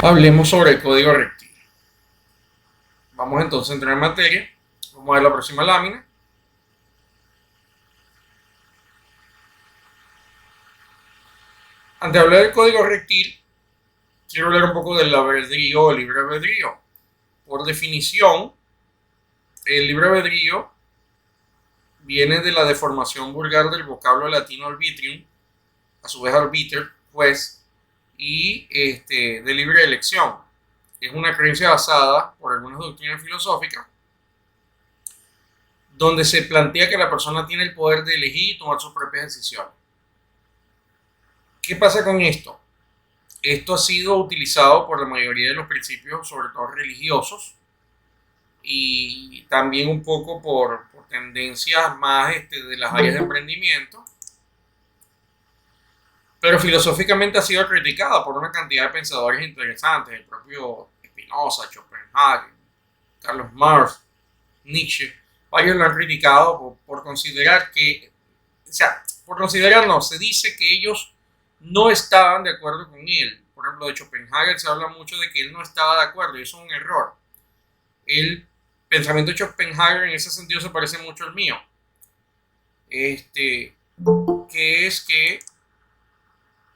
Hablemos sobre el código rectil. Vamos entonces a entrar en materia. Vamos a ver la próxima lámina. Antes de hablar del código rectil, quiero hablar un poco del albedrío o libre albedrío. Por definición, el libre albedrío viene de la deformación vulgar del vocablo latino arbitrium, a su vez arbiter, juez, y de libre elección. Es una creencia basada por algunas doctrinas filosóficas donde se plantea que la persona tiene el poder de elegir y tomar sus propias decisiones. ¿Qué pasa con esto? Esto ha sido utilizado por la mayoría de los principios, sobre todo religiosos, y también un poco por tendencias más de las áreas de emprendimiento, pero filosóficamente ha sido criticada por una cantidad de pensadores interesantes, el propio Spinoza, Schopenhauer, Carlos Marx, Nietzsche. Varios lo han criticado por considerar que, o sea, por considerar no, se dice que ellos no estaban de acuerdo con él. Por ejemplo, de Schopenhauer se habla mucho de que él no estaba de acuerdo y eso es un error. El pensamiento de Schopenhauer en ese sentido se parece mucho al mío. Que es que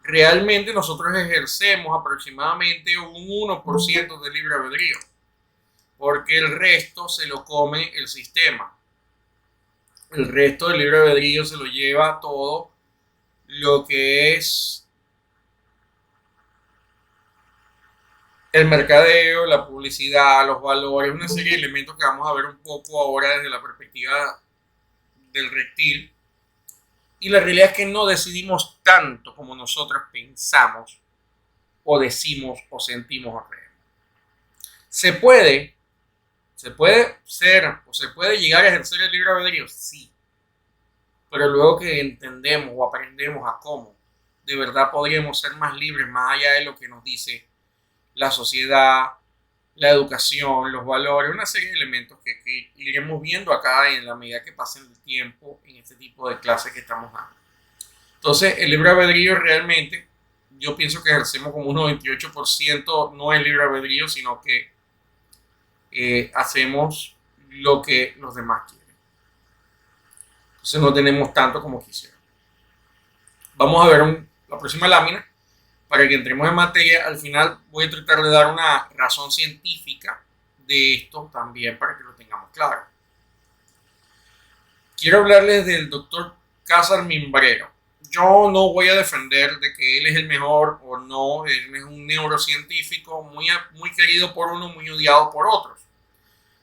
realmente nosotros ejercemos aproximadamente un 1% de libre albedrío, porque el resto se lo come el sistema. El resto del libre albedrío se lo lleva todo lo que es el mercadeo, la publicidad, los valores, una serie de elementos que vamos a ver un poco ahora desde la perspectiva del reptil. Y la realidad es que no decidimos tanto como nosotros pensamos o decimos o sentimos o creemos. Se puede ser o se puede llegar a ejercer el libre albedrío, sí, pero luego que entendemos o aprendemos a cómo de verdad podríamos ser más libres más allá de lo que nos dice la sociedad, la educación, los valores, una serie de elementos que iremos viendo acá en la medida que pase el tiempo en este tipo de clases que estamos dando. Entonces, el libre albedrío realmente, yo pienso que ejercemos como un 98%, no es libre albedrío, sino que hacemos lo que los demás quieren. Entonces, no tenemos tanto como quisiera. Vamos a ver la próxima lámina para que entremos en materia. Al final voy a tratar de dar una razón científica de esto también para que lo tengamos claro. Quiero hablarles del doctor César Mimbrero. Yo no voy a defender de que él es el mejor o no, él es un neurocientífico muy querido por uno, muy odiado por otros.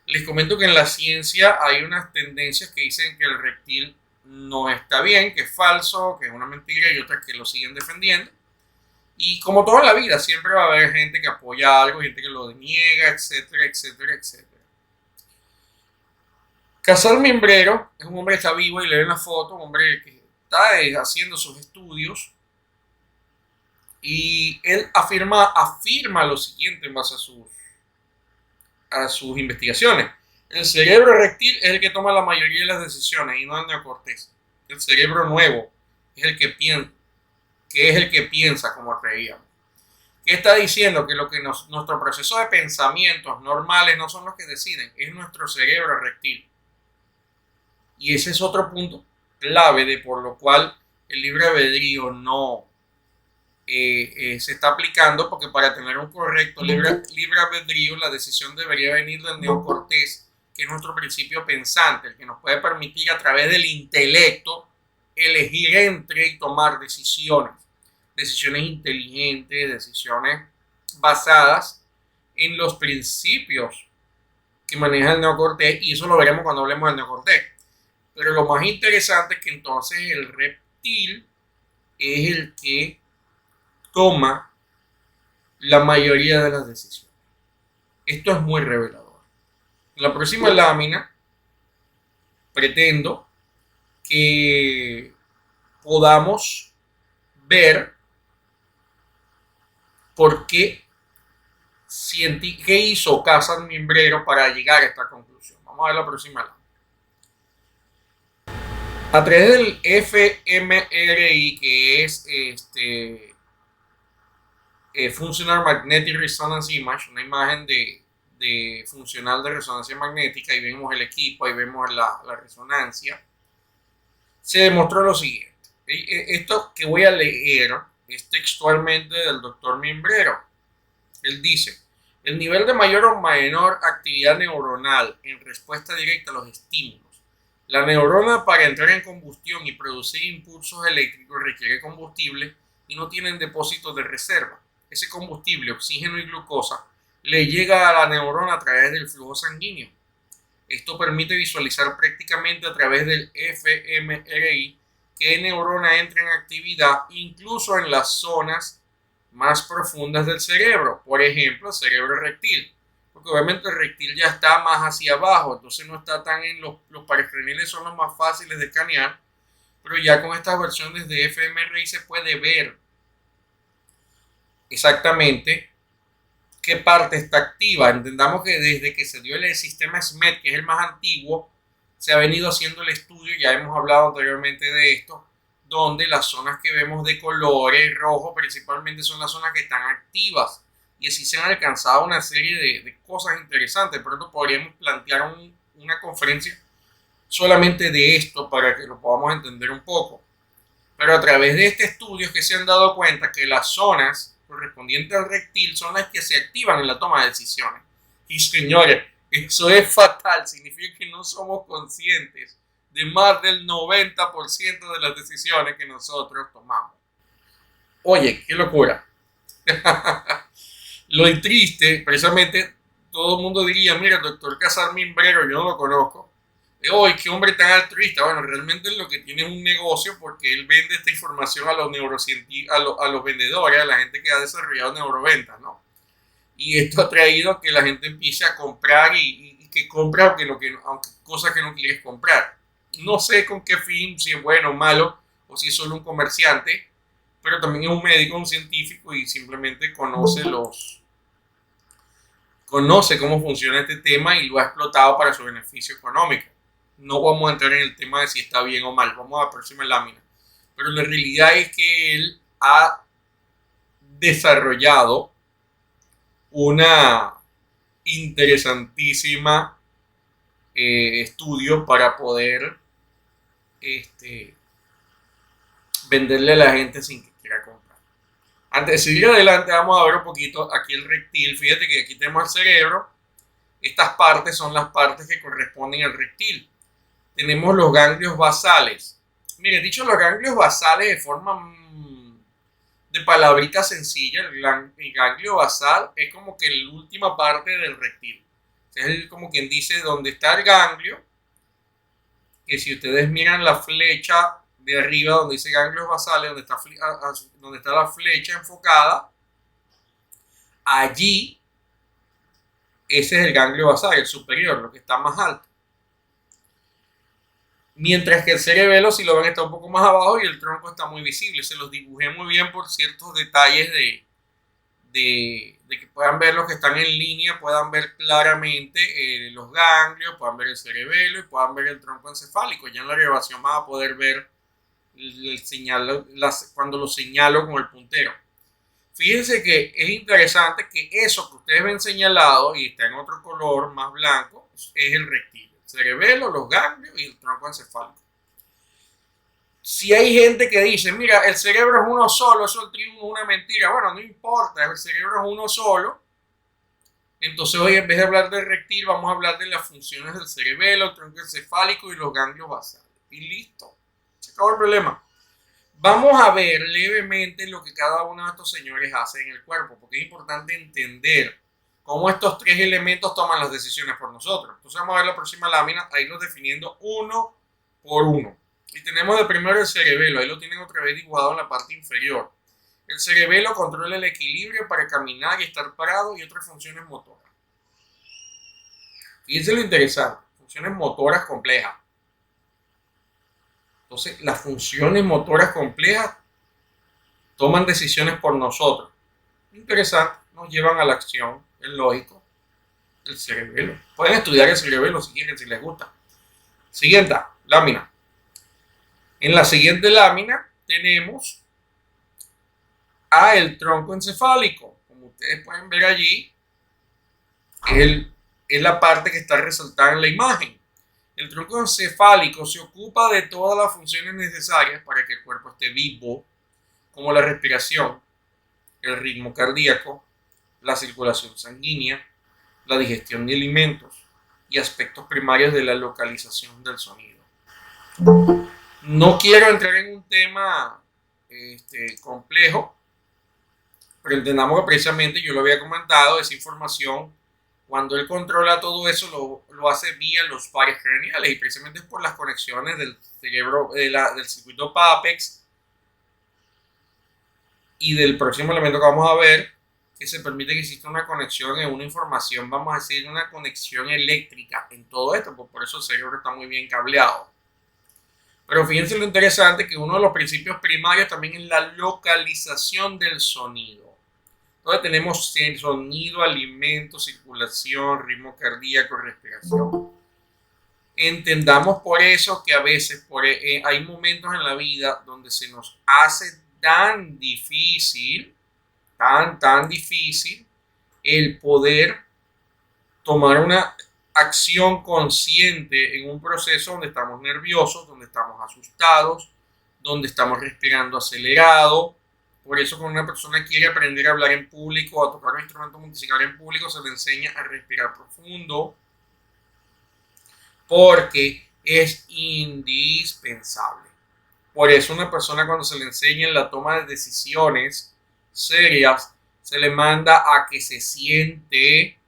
Les comento que en la ciencia hay unas tendencias que dicen que el reptil no está bien, que es falso, que es una mentira y otras que lo siguen defendiendo. Y como toda la vida, siempre va a haber gente que apoya algo, gente que lo deniega, etcétera, etcétera, etcétera. Casal Membrero es un hombre que está vivo y le ven la foto, un hombre que está haciendo sus estudios y él afirma lo siguiente en base a sus investigaciones. El cerebro reptil es el que toma la mayoría de las decisiones y no el neocortés. El cerebro nuevo es el que piensa como creíamos. ¿Qué está diciendo? Que nuestro proceso de pensamientos normales no son los que deciden, es nuestro cerebro reptil. Y ese es otro punto clave de por lo cual el libre albedrío no se está aplicando, porque para tener un correcto libre albedrío la decisión debería venir del neocortés, que es nuestro principio pensante, el que nos puede permitir a través del intelecto elegir entre y tomar decisiones inteligentes, decisiones basadas en los principios que maneja el neocortés, y eso lo veremos cuando hablemos del neocortés. Pero lo más interesante es que entonces el reptil es el que toma la mayoría de las decisiones. Esto es muy revelador. En la próxima lámina pretendo que podamos ver por qué hizo César Mimbrero para llegar a esta conclusión. Vamos a ver la próxima lámina. A través del fMRI, que es Functional Magnetic Resonance Image, una imagen de funcional de resonancia magnética, y vemos el equipo, ahí vemos la resonancia. Se demostró lo siguiente. Esto que voy a leer es textualmente del doctor Mimbrero. Él dice: el nivel de mayor o menor actividad neuronal en respuesta directa a los estímulos. La neurona, para entrar en combustión y producir impulsos eléctricos, requiere combustible y no tienen depósitos de reserva. Ese combustible, oxígeno y glucosa, le llega a la neurona a través del flujo sanguíneo. Esto permite visualizar prácticamente a través del fMRI qué neurona entra en actividad, incluso en las zonas más profundas del cerebro, por ejemplo, el cerebro rectil, porque obviamente el rectil ya está más hacia abajo, entonces no está tan en los paracraniales, son los más fáciles de escanear, pero ya con estas versiones de fMRI se puede ver exactamente qué parte está activa. Entendamos que desde que se dio el sistema SMED, que es el más antiguo, se ha venido haciendo el estudio, ya hemos hablado anteriormente de esto, donde las zonas que vemos de colores rojo principalmente son las zonas que están activas, y así se han alcanzado una serie de cosas interesantes. Pronto podríamos plantear una conferencia solamente de esto para que lo podamos entender un poco, pero a través de este estudio es que se han dado cuenta que las zonas correspondientes al rectil son las que se activan en la toma de decisiones. Y señores, eso es fatal, significa que no somos conscientes de más del 90% de las decisiones que nosotros tomamos. Oye, qué locura. Lo triste, precisamente, todo el mundo diría: mira, el doctor Casar Mimbrero, yo no lo conozco. ¡Ay, qué hombre tan altruista! Bueno, realmente lo que tiene es un negocio, porque él vende esta información a los neurocientíficos, a los vendedores, a la gente que ha desarrollado neuroventas, ¿no? Y esto ha traído a que la gente empiece a comprar y que compra aunque cosas que no quieres comprar. No sé con qué fin, si es bueno o malo, o si es solo un comerciante, pero también es un médico, un científico, y simplemente conoce cómo funciona este tema y lo ha explotado para su beneficio económico. No vamos a entrar en el tema de si está bien o mal, vamos a la próxima lámina. Pero la realidad es que él ha desarrollado una interesantísima estudio para poder venderle a la gente sin que quiera comprar. Antes de seguir adelante, vamos a ver un poquito aquí el rectil. Fíjate que aquí tenemos el cerebro. Estas partes son las partes que corresponden al rectil. Tenemos los ganglios basales. Miren, dicho los ganglios basales de forma de palabrita sencilla, el ganglio basal es como que la última parte del rectil. Es como quien dice donde está el ganglio, que si ustedes miran la flecha de arriba donde dice ganglios basales, donde está la flecha enfocada, allí ese es el ganglio basal, el superior, lo que está más alto. Mientras que el cerebelo, si lo ven, está un poco más abajo y el tronco está muy visible. Se los dibujé muy bien por ciertos detalles de que puedan ver los que están en línea, puedan ver claramente los ganglios, puedan ver el cerebelo y puedan ver el tronco encefálico. Ya en la grabación van a poder ver cuando lo señalo con el puntero. Fíjense que es interesante que eso que ustedes ven señalado y está en otro color más blanco es el rectil. Cerebelo, los ganglios y el tronco encefálico. Si hay gente que dice: mira, el cerebro es uno solo, eso es una mentira. Bueno, no importa, el cerebro es uno solo. Entonces hoy, en vez de hablar del rectil, vamos a hablar de las funciones del cerebelo, el tronco encefálico y los ganglios basales. Y listo, se acabó el problema. Vamos a ver levemente lo que cada uno de estos señores hace en el cuerpo, porque es importante entender cómo estos tres elementos toman las decisiones por nosotros. Entonces vamos a ver la próxima lámina, a irlos definiendo uno por uno. Y tenemos de primero el cerebelo, ahí lo tienen otra vez dibujado en la parte inferior. El cerebelo controla el equilibrio para caminar y estar parado y otras funciones motoras. Fíjense lo interesante, funciones motoras complejas. Entonces, las funciones motoras complejas toman decisiones por nosotros. Interesante, nos llevan a la acción, es lógico. El cerebelo. Pueden estudiar el cerebelo si quieren, si les gusta. Siguiente lámina. En la siguiente lámina tenemos al tronco encefálico. Como ustedes pueden ver allí, es la parte que está resaltada en la imagen. El tronco encefálico se ocupa de todas las funciones necesarias para que el cuerpo esté vivo, como la respiración, el ritmo cardíaco, la circulación sanguínea, la digestión de alimentos y aspectos primarios de la localización del sonido. No quiero entrar en un tema complejo, pero entendamos que precisamente yo lo había comentado, esa información, cuando él controla todo eso, lo hace vía los pares craneales, y precisamente es por las conexiones del cerebro, del circuito PAPEX y del próximo elemento que vamos a ver, que se permite que exista una conexión en una información, vamos a decir, una conexión eléctrica en todo esto, pues por eso el cerebro está muy bien cableado. Pero fíjense lo interesante, que uno de los principios primarios también es la localización del sonido. Entonces tenemos sonido, alimento, circulación, ritmo cardíaco, respiración. Entendamos por eso que a veces hay momentos en la vida donde se nos hace tan difícil, tan difícil el poder tomar una acción consciente en un proceso donde estamos nerviosos, donde estamos asustados, donde estamos respirando acelerado. Por eso cuando una persona quiere aprender a hablar en público o a tocar un instrumento musical en público, se le enseña a respirar profundo, porque es indispensable. Por eso una persona, cuando se le enseña en la toma de decisiones serias, se le manda a que se siente,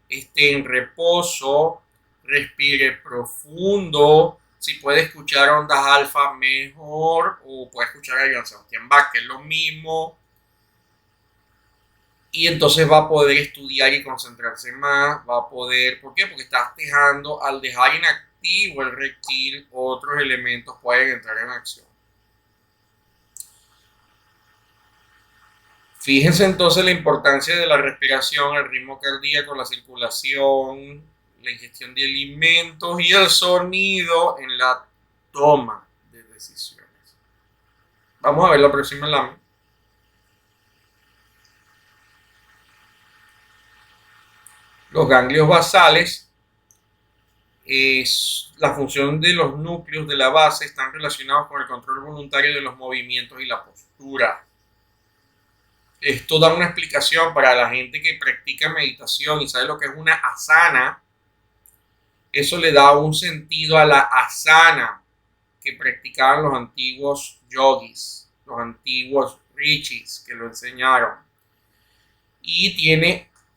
esté en reposo, respire profundo. Si puede escuchar ondas alfa, mejor, o puede escuchar a Johann Sebastian Bach, que es lo mismo, y entonces va a poder estudiar y concentrarse más, va a poder, ¿por qué? Porque estás dejando, al dejar inactivo el reptil, otros elementos pueden entrar en acción. Fíjense entonces la importancia de la respiración, el ritmo cardíaco, la circulación, la ingestión de alimentos y el sonido en la toma de decisiones. Vamos a ver la próxima lámina. Los ganglios basales, la función de los núcleos de la base están relacionados con el control voluntario de los movimientos y la postura. Esto da una explicación para la gente que practica meditación y sabe lo que es una asana. Eso le da un sentido a la asana que practicaban los antiguos yogis, los antiguos rishis que lo enseñaron. Y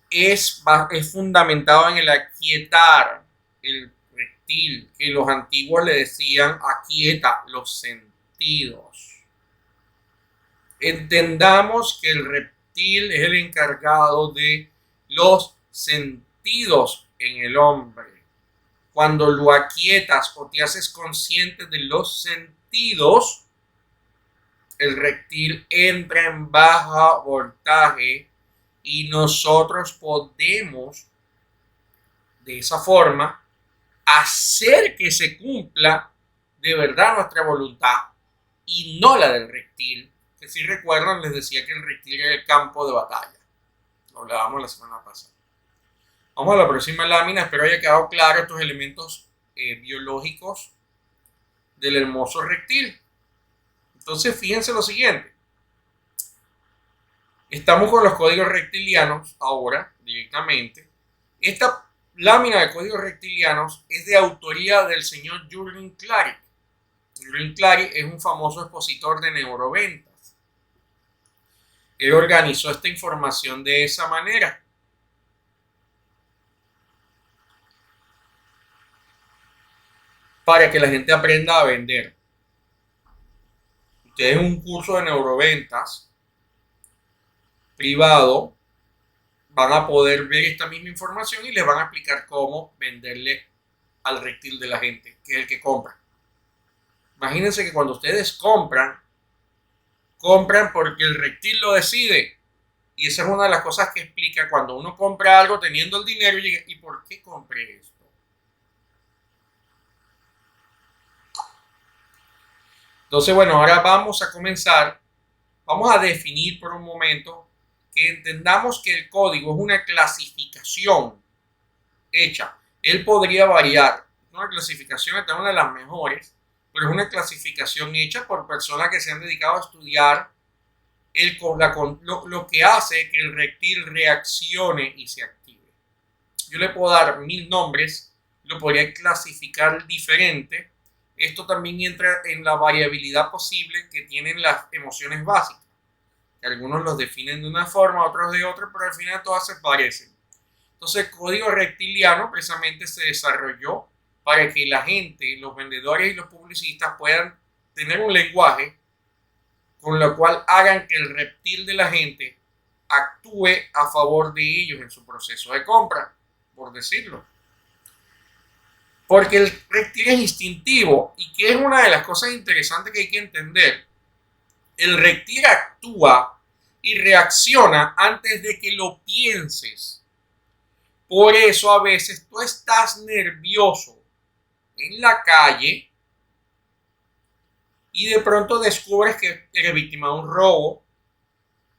es fundamentado en el aquietar el reptil, que los antiguos le decían aquieta los sentidos. Entendamos que el reptil es el encargado de los sentidos en el hombre. Cuando lo aquietas o te haces consciente de los sentidos, el reptil entra en baja voltaje y nosotros podemos, de esa forma, hacer que se cumpla de verdad nuestra voluntad y no la del reptil. Que si recuerdan, les decía que el reptil era el campo de batalla. Lo hablábamos la semana pasada. Vamos a la próxima lámina. Espero haya quedado claro estos elementos biológicos del hermoso reptil. Entonces, fíjense lo siguiente. Estamos con los códigos reptilianos ahora, directamente. Esta lámina de códigos reptilianos es de autoría del señor Jürgen Klarik. Jürgen Klarik es un famoso expositor de neuroventas. Él organizó esta información de esa manera. Para que la gente aprenda a vender. Ustedes en un curso de neuroventas privado van a poder ver esta misma información y les van a explicar cómo venderle al reptil de la gente, que es el que compra. Imagínense que cuando ustedes compran porque el reptil lo decide. Y esa es una de las cosas que explica cuando uno compra algo teniendo el dinero y ¿por qué compré esto? Entonces, bueno, ahora vamos a comenzar vamos a definir por un momento que entendamos que el código es una clasificación hecha. Él podría variar. Una clasificación, esta es una de las mejores, pero es una clasificación hecha por personas que se han dedicado a estudiar lo que hace que el reptil reaccione y se active. Yo le puedo dar 1000 nombres, lo podría clasificar diferente. Esto también entra en la variabilidad posible que tienen las emociones básicas. Algunos los definen de una forma, otros de otra, pero al final todas se parecen. Entonces el código reptiliano precisamente se desarrolló para que la gente, los vendedores y los publicistas puedan tener un lenguaje con lo cual hagan que el reptil de la gente actúe a favor de ellos en su proceso de compra, por decirlo. Porque el reptil es instintivo y que es una de las cosas interesantes que hay que entender. El reptil actúa y reacciona antes de que lo pienses. Por eso a veces tú estás nervioso en la calle y de pronto descubres que eres víctima de un robo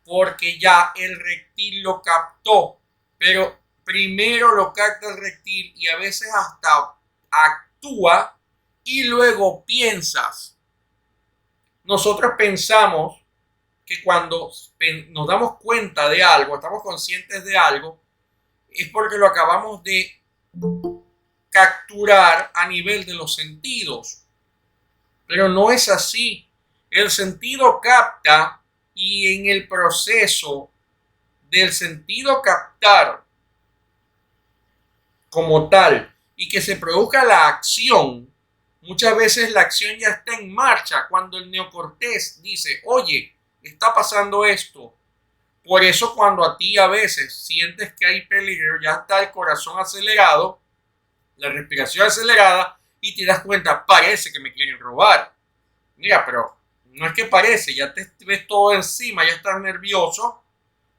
porque ya el reptil lo captó. Pero primero lo capta el reptil y a veces hasta actúa y luego piensas. Nosotros pensamos que cuando nos damos cuenta de algo, estamos conscientes de algo, es porque lo acabamos de capturar a nivel de los sentidos. Pero no es así. El sentido capta y en el proceso del sentido captar como tal y que se produzca la acción, muchas veces la acción ya está en marcha cuando el neocortés dice, oye, está pasando esto. Por eso cuando a ti a veces sientes que hay peligro, ya está el corazón acelerado, la respiración acelerada y te das cuenta, parece que me quieren robar. Mira, pero no es que parece, ya te ves todo encima, ya estás nervioso,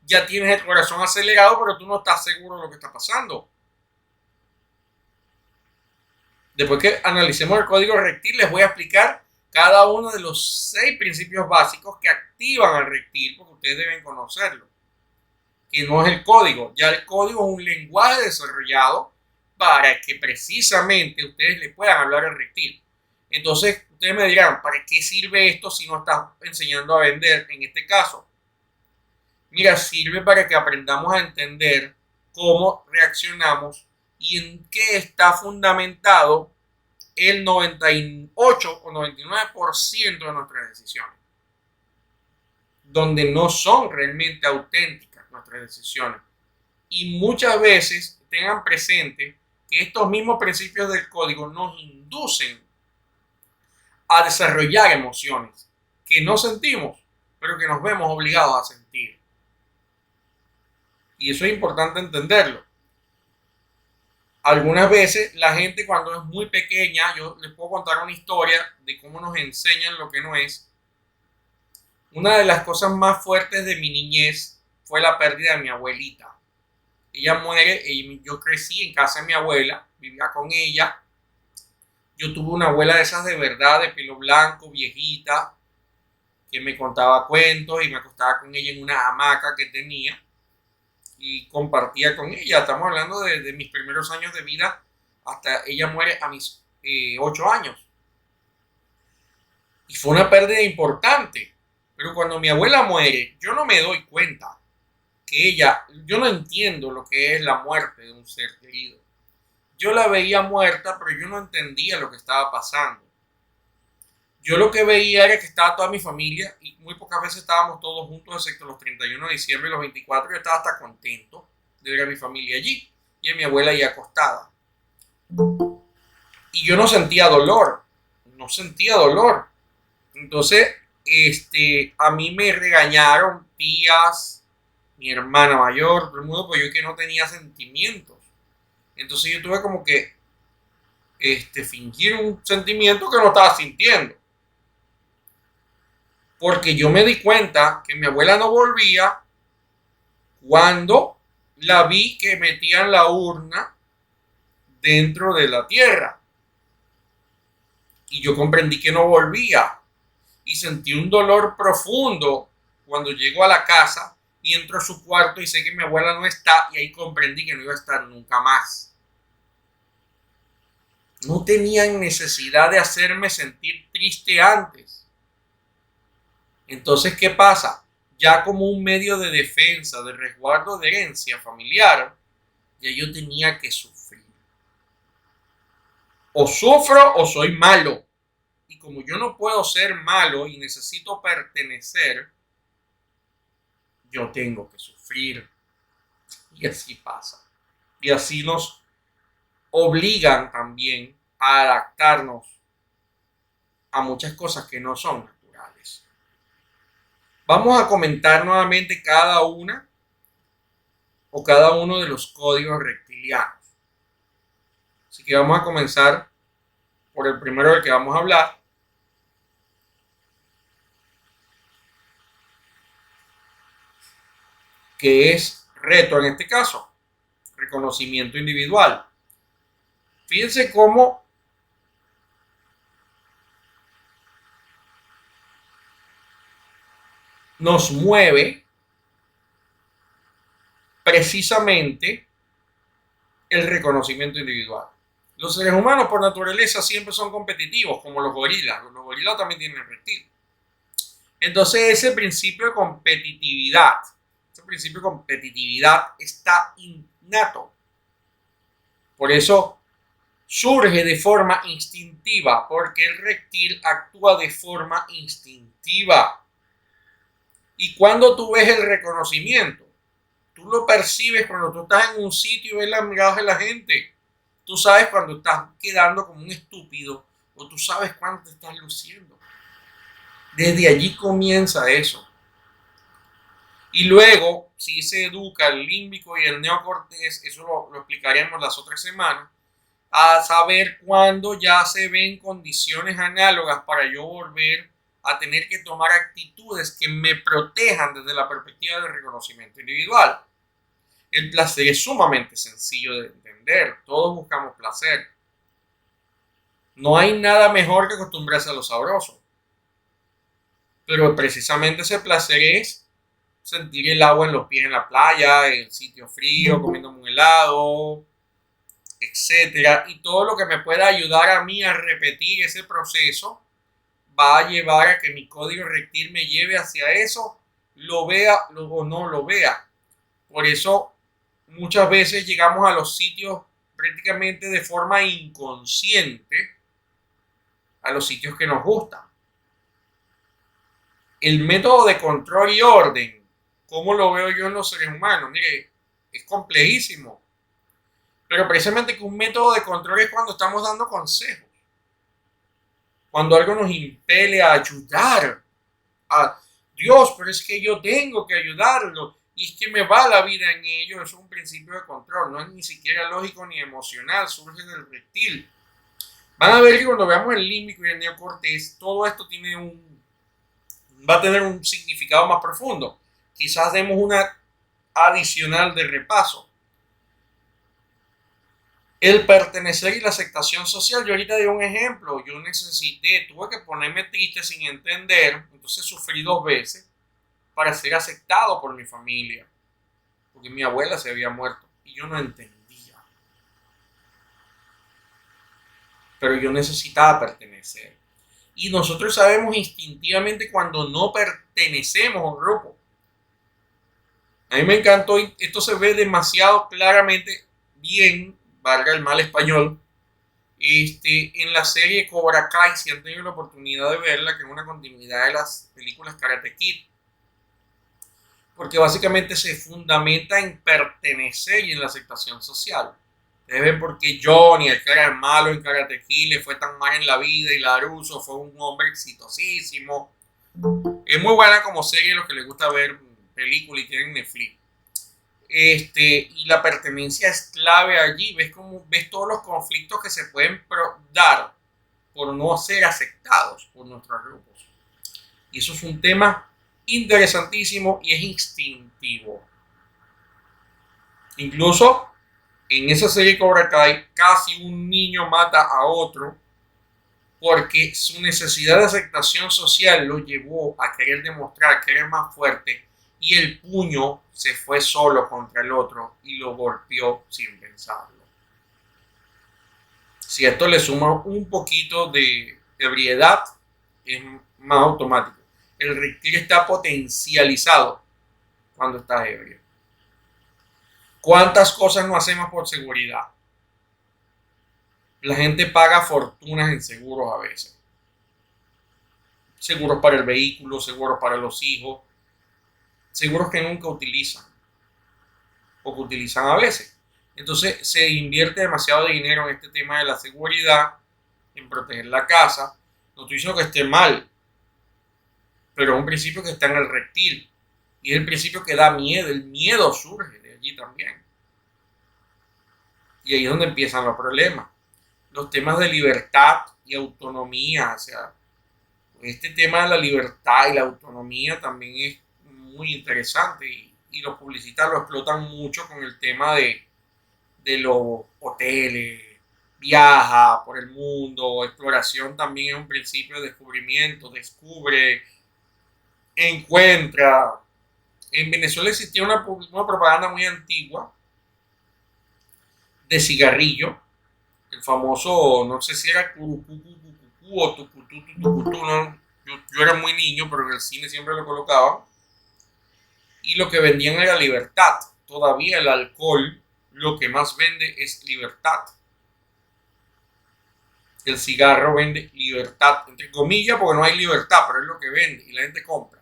ya tienes el corazón acelerado, pero tú no estás seguro de lo que está pasando. Después que analicemos el código reptil, les voy a explicar cada uno de los 6 principios básicos que activan al reptil, porque ustedes deben conocerlo. Que no es el código, ya el código es un lenguaje desarrollado para que precisamente ustedes le puedan hablar al reptil. Entonces, ustedes me dirán, ¿para qué sirve esto si no estás enseñando a vender en este caso? Mira, sirve para que aprendamos a entender cómo reaccionamos y en qué está fundamentado el 98 o 99% de nuestras decisiones, donde no son realmente auténticas nuestras decisiones. Y muchas veces tengan presente que estos mismos principios del código nos inducen a desarrollar emociones que no sentimos, pero que nos vemos obligados a sentir. Y eso es importante entenderlo. Algunas veces la gente cuando es muy pequeña, yo les puedo contar una historia de cómo nos enseñan lo que no es. Una de las cosas más fuertes de mi niñez fue la pérdida de mi abuelita. Ella muere y yo crecí en casa de mi abuela, vivía con ella. Yo tuve una abuela de esas de verdad, de pelo blanco, viejita, que me contaba cuentos y me acostaba con ella en una hamaca que tenía y compartía con ella. Estamos hablando de mis primeros años de vida hasta ella muere a mis 8 años. Y fue una pérdida importante. Pero cuando mi abuela muere, yo no me doy cuenta que yo no entiendo lo que es la muerte de un ser querido. Yo la veía muerta, pero yo no entendía lo que estaba pasando. Yo lo que veía era que estaba toda mi familia y muy pocas veces estábamos todos juntos, excepto los 31 de diciembre y los 24. Yo estaba hasta contento de ver a mi familia allí y a mi abuela ahí acostada. Y yo no sentía dolor. Entonces, a mí me regañaron tías, mi hermana mayor, todo el mundo, pues yo que no tenía sentimientos. Entonces yo tuve como que fingir un sentimiento que no estaba sintiendo. Porque yo me di cuenta que mi abuela no volvía cuando la vi que metían la urna dentro de la tierra. Y yo comprendí que no volvía. Y sentí un dolor profundo cuando llego a la casa y entro a su cuarto y sé que mi abuela no está, y ahí comprendí que no iba a estar nunca más. No tenían necesidad de hacerme sentir triste antes. Entonces, ¿qué pasa? Ya como un medio de defensa, de resguardo de herencia familiar, ya yo tenía que sufrir. O sufro o soy malo. Y como yo no puedo ser malo y necesito pertenecer, yo tengo que sufrir. Y así pasa. Y así nos obligan también a adaptarnos a muchas cosas que no son naturales. Vamos a comentar nuevamente cada una o cada uno de los códigos reptilianos. Así que vamos a comenzar por el primero del que vamos a hablar, que es reto en este caso, reconocimiento individual. Fíjense cómo nos mueve precisamente el reconocimiento individual. Los seres humanos por naturaleza siempre son competitivos, como los gorilas. Los gorilas también tienen reptil. Entonces ese principio de competitividad, está innato. Por eso surge de forma instintiva, porque el reptil actúa de forma instintiva. Y cuando tú ves el reconocimiento, tú lo percibes cuando tú estás en un sitio y ves las miradas de la gente. Tú sabes cuando estás quedando como un estúpido o tú sabes cuándo te estás luciendo. Desde allí comienza eso. Y luego, si se educa el límbico y el neocortés, eso lo explicaremos las otras semanas, a saber cuándo ya se ven condiciones análogas para yo volver a tener que tomar actitudes que me protejan desde la perspectiva del reconocimiento individual. El placer es sumamente sencillo de entender. Todos buscamos placer. No hay nada mejor que acostumbrarse a lo sabroso. Pero precisamente ese placer es sentir el agua en los pies en la playa, en el sitio frío, comiéndome un helado, etcétera. Y todo lo que me pueda ayudar a mí a repetir ese proceso va a llevar a que mi código reptil me lleve hacia eso, lo vea o no lo vea. Por eso muchas veces llegamos a los sitios prácticamente de forma inconsciente, a los sitios que nos gustan. El método de control y orden, ¿cómo lo veo yo en los seres humanos? Mire, es complejísimo. Pero precisamente que un método de control es cuando estamos dando consejos. Cuando algo nos impele a ayudar a Dios, pero es que yo tengo que ayudarlo y es que me va la vida en ello. Eso es un principio de control, no es ni siquiera lógico ni emocional, surge del reptil. Van a ver que cuando veamos el límbico y el neocortés, todo esto va a tener un significado más profundo. Quizás demos una adicional de repaso. El pertenecer y la aceptación social. Yo ahorita digo un ejemplo. Yo tuve que ponerme triste sin entender, entonces sufrí 2 veces para ser aceptado por mi familia, porque mi abuela se había muerto y yo no entendía. Pero yo necesitaba pertenecer. Y nosotros sabemos instintivamente cuando no pertenecemos a un grupo. A mí me encantó, esto se ve demasiado claramente bien, valga el mal español, en la serie Cobra Kai, si han tenido la oportunidad de verla, que es una continuidad de las películas Karate Kid. Porque básicamente se fundamenta en pertenecer y en la aceptación social. Ustedes ven por qué Johnny, el que era el malo en Karate Kid, le fue tan mal en la vida y LaRusso fue un hombre exitosísimo. Es muy buena como serie, los que les gusta ver películas y tienen Netflix. Y la pertenencia es clave allí. Ves todos los conflictos que se pueden dar por no ser aceptados por nuestros grupos. Y eso es un tema interesantísimo y es instintivo. Incluso en esa serie Cobra Kai, casi un niño mata a otro porque su necesidad de aceptación social lo llevó a querer demostrar que era más fuerte y el puño se fue solo contra el otro y lo golpeó sin pensarlo. Si esto le suma un poquito de ebriedad, es más automático. El reptil está potencializado cuando estás ebrio. ¿Cuántas cosas no hacemos por seguridad? La gente paga fortunas en seguros a veces. Seguros para el vehículo, seguros para los hijos, seguros que nunca utilizan o que utilizan a veces. Entonces se invierte demasiado dinero en este tema de la seguridad, en proteger la casa. No estoy diciendo que esté mal, pero es un principio que está en el reptil y es el principio que da miedo. El miedo surge de allí también. Y ahí es donde empiezan los problemas. Los temas de libertad y autonomía, o sea, este tema de la libertad y la autonomía también es muy interesante y los publicistas lo explotan mucho con el tema de los hoteles, viaja por el mundo, exploración también es un principio de descubrimiento, descubre, encuentra. En Venezuela existía una propaganda muy antigua de cigarrillo, el famoso, no sé si era curucucucucu o tucutututucutú, no, yo era muy niño, pero en el cine siempre lo colocaban, y lo que vendían era libertad. Todavía el alcohol lo que más vende es libertad. El cigarro vende libertad, entre comillas, porque no hay libertad, pero es lo que vende y la gente compra.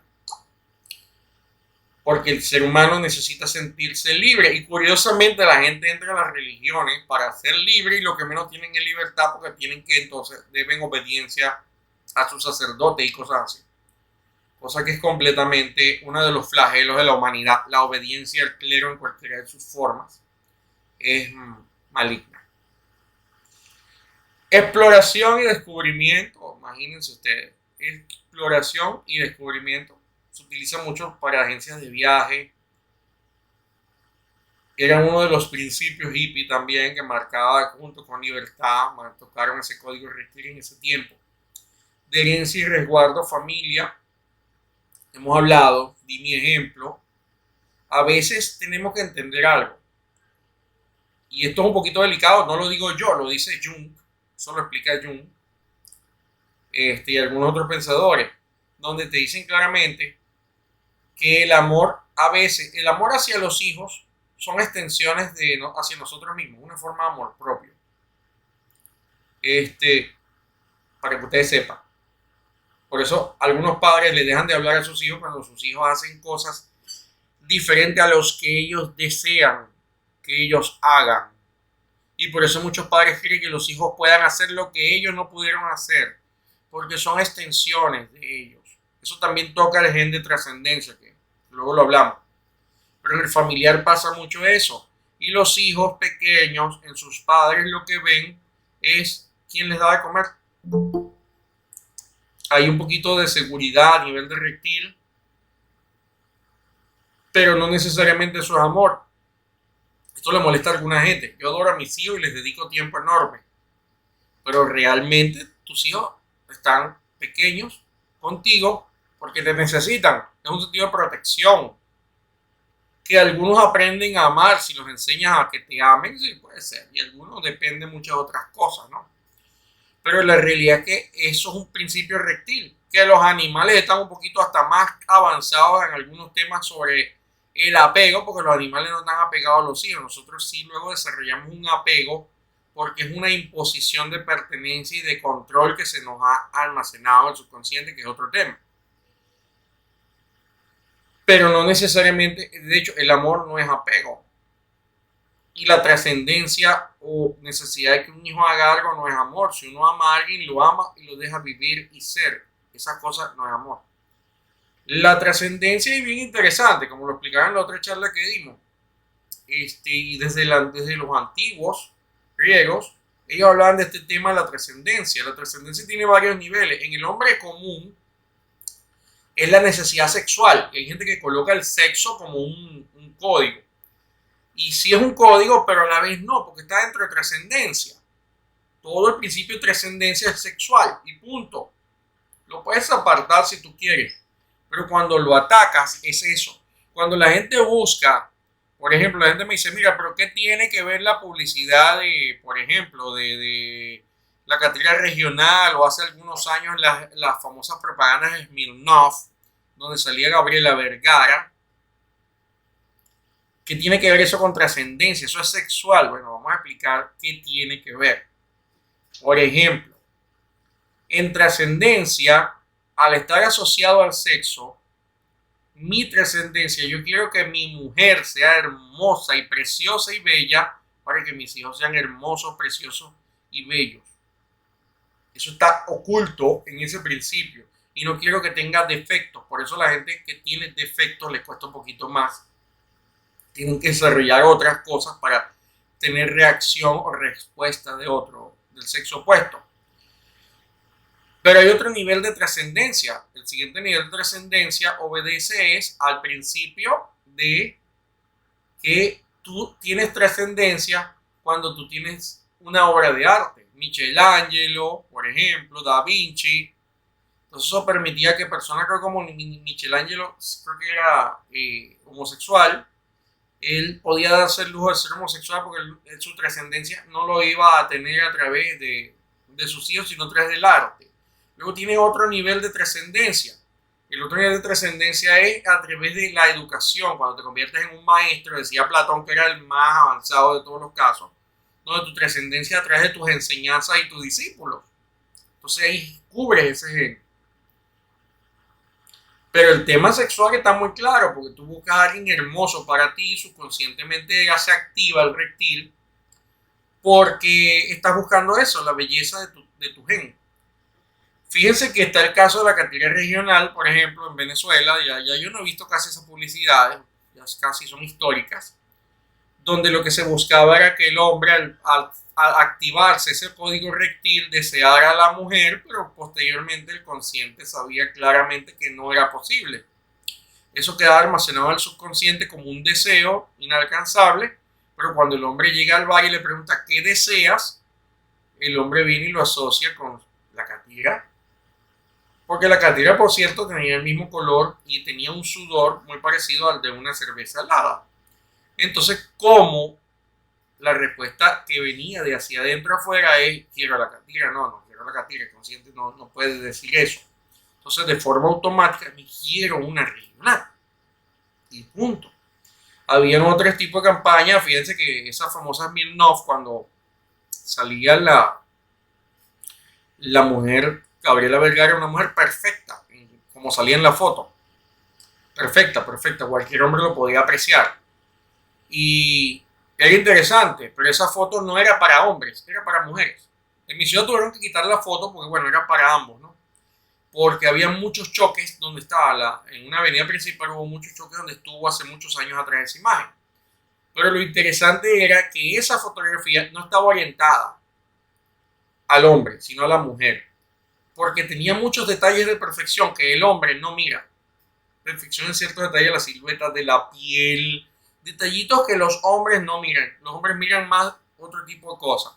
Porque el ser humano necesita sentirse libre y curiosamente la gente entra a las religiones para ser libre y lo que menos tienen es libertad porque tienen que entonces deben obediencia a su sacerdote y cosas así. Cosa que es completamente uno de los flagelos de la humanidad. La obediencia al clero en cualquiera de sus formas es maligna. Exploración y descubrimiento, imagínense ustedes, exploración y descubrimiento se utiliza mucho para agencias de viaje. Era uno de los principios hippie también que marcaba junto con libertad, tocaron ese código reptil en ese tiempo. De herencia y resguardo, familia, hemos hablado, di mi ejemplo. A veces tenemos que entender algo. Y esto es un poquito delicado, no lo digo yo, lo dice Jung, eso lo explica Jung, y algunos otros pensadores, donde te dicen claramente que el amor, a veces, el amor hacia los hijos son extensiones de hacia nosotros mismos, una forma de amor propio. Para que ustedes sepan. Por eso algunos padres le dejan de hablar a sus hijos cuando sus hijos hacen cosas diferentes a los que ellos desean que ellos hagan. Y por eso muchos padres quieren que los hijos puedan hacer lo que ellos no pudieron hacer, porque son extensiones de ellos. Eso también toca el gen de trascendencia, que luego lo hablamos. Pero en el familiar pasa mucho eso. Y los hijos pequeños en sus padres lo que ven es quién les da de comer. Hay un poquito de seguridad a nivel de reptil, pero no necesariamente eso es amor. Esto le molesta a alguna gente. Yo adoro a mis hijos y les dedico tiempo enorme. Pero realmente tus hijos están pequeños contigo porque te necesitan. Es un sentido de protección. Que algunos aprenden a amar si los enseñas a que te amen, sí puede ser. Y algunos dependen de muchas otras cosas, ¿no? Pero la realidad es que eso es un principio reptil. Que los animales están un poquito hasta más avanzados en algunos temas sobre el apego, porque los animales no están apegados a los hijos. Nosotros sí luego desarrollamos un apego porque es una imposición de pertenencia y de control que se nos ha almacenado en el subconsciente, que es otro tema. Pero no necesariamente, de hecho, el amor no es apego. Y la trascendencia o necesidad de que un hijo haga algo no es amor. Si uno ama a alguien, lo ama y lo deja vivir y ser. Esa cosa no es amor. La trascendencia es bien interesante, como lo explicaba en la otra charla que dimos. Y desde los antiguos griegos, ellos hablaban de este tema de la trascendencia. La trascendencia tiene varios niveles. En el hombre común es la necesidad sexual. Hay gente que coloca el sexo como un código. Y sí es un código, pero a la vez no, porque está dentro de trascendencia. todo el principio de trascendencia es sexual y punto. Lo puedes apartar si tú quieres, pero cuando lo atacas es eso. Cuando la gente busca, por ejemplo, la gente me dice, mira, pero ¿qué tiene que ver la publicidad de, por ejemplo, de la Catrina Regional o hace algunos años las famosas propagandas de Smirnoff, donde salía Gabriela Vergara? ¿Qué tiene que ver eso con trascendencia? Eso es sexual. Bueno, vamos a explicar qué tiene que ver. Por ejemplo, en trascendencia, al estar asociado al sexo, mi trascendencia, yo quiero que mi mujer sea hermosa y preciosa y bella para que mis hijos sean hermosos, preciosos y bellos. Eso está oculto en ese principio y no quiero que tenga defectos. Por eso la gente que tiene defectos les cuesta un poquito más. Tienen que desarrollar otras cosas para tener reacción o respuesta de otro, del sexo opuesto. Pero hay otro nivel de trascendencia. El siguiente nivel de trascendencia obedece al principio de que tú tienes trascendencia cuando tú tienes una obra de arte. Michelangelo, por ejemplo, Da Vinci. Entonces eso permitía que personas como Michelangelo, creo que era homosexual, él podía darse el lujo de ser homosexual porque su trascendencia no lo iba a tener a través de sus hijos, sino a través del arte. Luego tiene otro nivel de trascendencia. El otro nivel de trascendencia es a través de la educación, cuando te conviertes en un maestro, decía Platón que era el más avanzado de todos los casos, donde tu trascendencia a través de tus enseñanzas y tus discípulos. Entonces ahí cubres ese gen. Pero el tema sexual está muy claro, porque tú buscas a alguien hermoso para ti, subconscientemente ya se activa el reptil, porque estás buscando eso, la belleza de tu gen. Fíjense que está el caso de la Catrina Regional, por ejemplo, en Venezuela, ya yo no he visto casi esas publicidades, ya casi son históricas, donde lo que se buscaba era que el hombre al activarse ese código reptil deseara a la mujer, pero posteriormente el consciente sabía claramente que no era posible. Eso queda almacenado en el subconsciente como un deseo inalcanzable, pero cuando el hombre llega al bar y le pregunta ¿qué deseas?, el hombre viene y lo asocia con la catira, porque la catira, por cierto, tenía el mismo color y tenía un sudor muy parecido al de una cerveza helada. Entonces, ¿cómo la respuesta que venía de hacia adentro afuera es quiero la catira? No quiero la catira, el consciente no puede decir eso. Entonces, de forma automática, me quiero una regional. Y punto. Habían otros tipos de campañas, fíjense que esas famosas Smirnoff, cuando salía la mujer, Gabriela Vergara, una mujer perfecta, como salía en la foto. Perfecta, cualquier hombre lo podía apreciar. Y era interesante, pero esa foto no era para hombres, era para mujeres. En mi ciudad tuvieron que quitar la foto porque, bueno, era para ambos, ¿no? Porque había muchos choques donde estaba, en una avenida principal hubo muchos choques donde estuvo hace muchos años atrás esa imagen. Pero lo interesante era que esa fotografía no estaba orientada al hombre, sino a la mujer. Porque tenía muchos detalles de perfección que el hombre no mira. Perfección en ciertos detalles, la silueta de la piel, detallitos que los hombres no miran. Los hombres miran más otro tipo de cosas.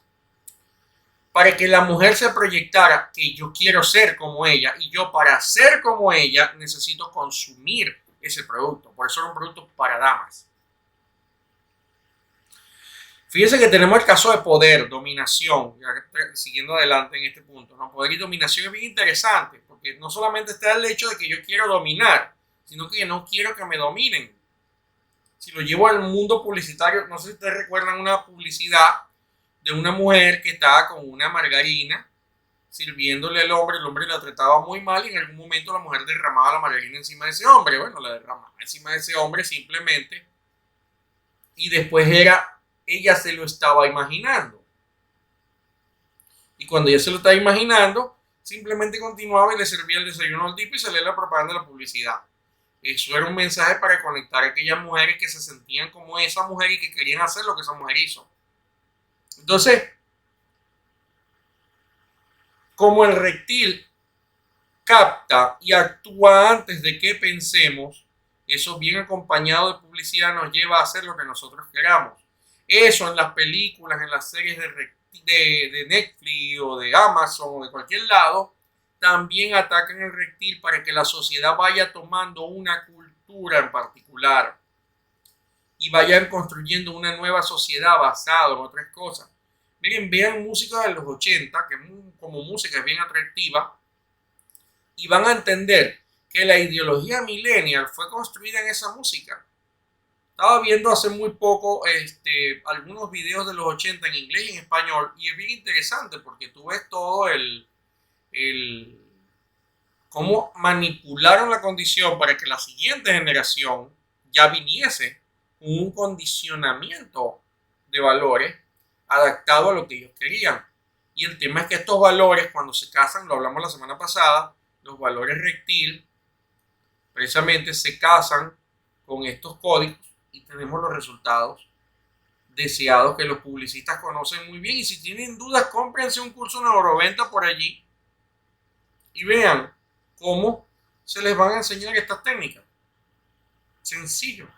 Para que la mujer se proyectara que yo quiero ser como ella y yo para ser como ella necesito consumir ese producto. Por eso era un producto para damas. Fíjense que tenemos el caso de poder, dominación, ya siguiendo adelante en este punto, ¿no? Poder y dominación es bien interesante, porque no solamente está el hecho de que yo quiero dominar, sino que no quiero que me dominen. Si lo llevo al mundo publicitario, no sé si ustedes recuerdan una publicidad de una mujer que estaba con una margarina sirviéndole al hombre, el hombre la trataba muy mal y en algún momento la mujer derramaba la margarina encima de ese hombre. Bueno, la derramaba encima de ese hombre simplemente y después ella se lo estaba imaginando. Y cuando ella se lo estaba imaginando, simplemente continuaba y le servía el desayuno al tipo y salía la propaganda de la publicidad. Eso era un mensaje para conectar a aquellas mujeres que se sentían como esa mujer y que querían hacer lo que esa mujer hizo. Entonces, como el reptil capta y actúa antes de que pensemos, eso bien acompañado de publicidad nos lleva a hacer lo que nosotros queramos. Eso en las películas, en las series de Netflix o de Amazon o de cualquier lado, también atacan el reptil para que la sociedad vaya tomando una cultura en particular y vayan construyendo una nueva sociedad basada en otras cosas. Miren, vean música de los 80, que como música es bien atractiva, y van a entender que la ideología millennial fue construida en esa música. Estaba viendo hace muy poco algunos videos de los 80 en inglés y en español, y es bien interesante porque tú ves todo el cómo manipularon la condición para que la siguiente generación ya viniese con un condicionamiento de valores adaptado a lo que ellos querían. Y el tema es que estos valores, cuando se casan, lo hablamos la semana pasada, los valores reptil precisamente se casan con estos códigos y tenemos los resultados deseados que los publicistas conocen muy bien. Y si tienen dudas, cómprense un curso neuroventa por allí y vean cómo se les van a enseñar estas técnicas. Sencillo.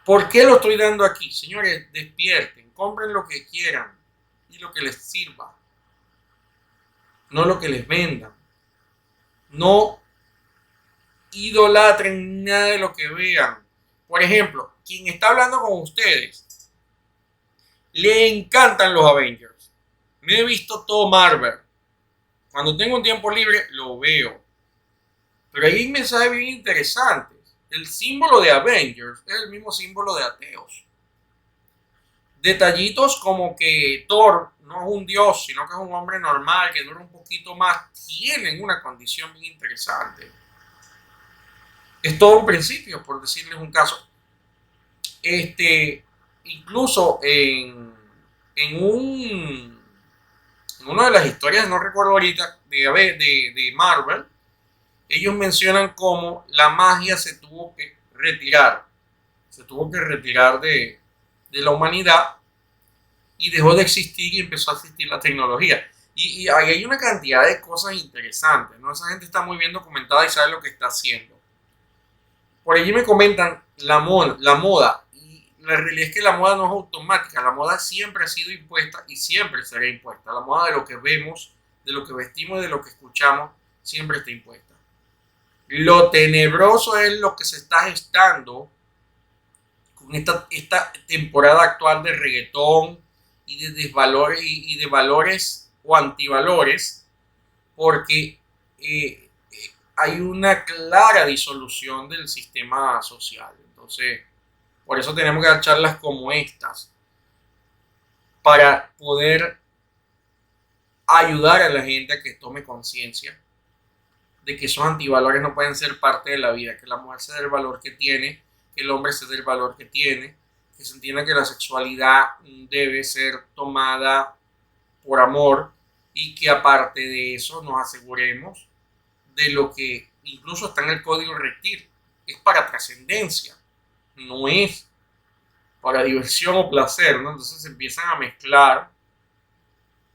¿Por qué lo estoy dando aquí? Señores, despierten, compren lo que quieran y lo que les sirva, no lo que les vendan. No idolatren nada de lo que vean. Por ejemplo, quien está hablando con ustedes, le encantan los Avengers. Me he visto todo Marvel. Cuando tengo un tiempo libre, lo veo. Pero hay un mensaje bien interesante. El símbolo de Avengers es el mismo símbolo de ateos. Detallitos como que Thor no es un dios, sino que es un hombre normal, que dura un poquito más, tienen una condición bien interesante. Es todo un principio, por decirles un caso. Incluso en una de las historias, no recuerdo ahorita, de Marvel, ellos mencionan cómo la magia se tuvo que retirar de la humanidad y dejó de existir y empezó a existir la tecnología. Y ahí hay una cantidad de cosas interesantes, ¿no? Esa gente está muy bien documentada y sabe lo que está haciendo. Por allí me comentan la moda, y la realidad es que la moda no es automática, la moda siempre ha sido impuesta y siempre será impuesta. La moda de lo que vemos, de lo que vestimos, de lo que escuchamos, siempre está impuesta. Lo tenebroso es lo que se está gestando con esta temporada actual de reggaetón y de desvalores y de valores o antivalores, porque hay una clara disolución del sistema social. Entonces, por eso tenemos que dar charlas como estas, para poder ayudar a la gente a que tome conciencia de que esos antivalores no pueden ser parte de la vida, que la mujer se dé el valor que tiene, que el hombre se dé el valor que tiene, que se entienda que la sexualidad debe ser tomada por amor y que aparte de eso nos aseguremos de lo que incluso está en el código reptil. Es para trascendencia, no es para diversión o placer, ¿no? Entonces se empiezan a mezclar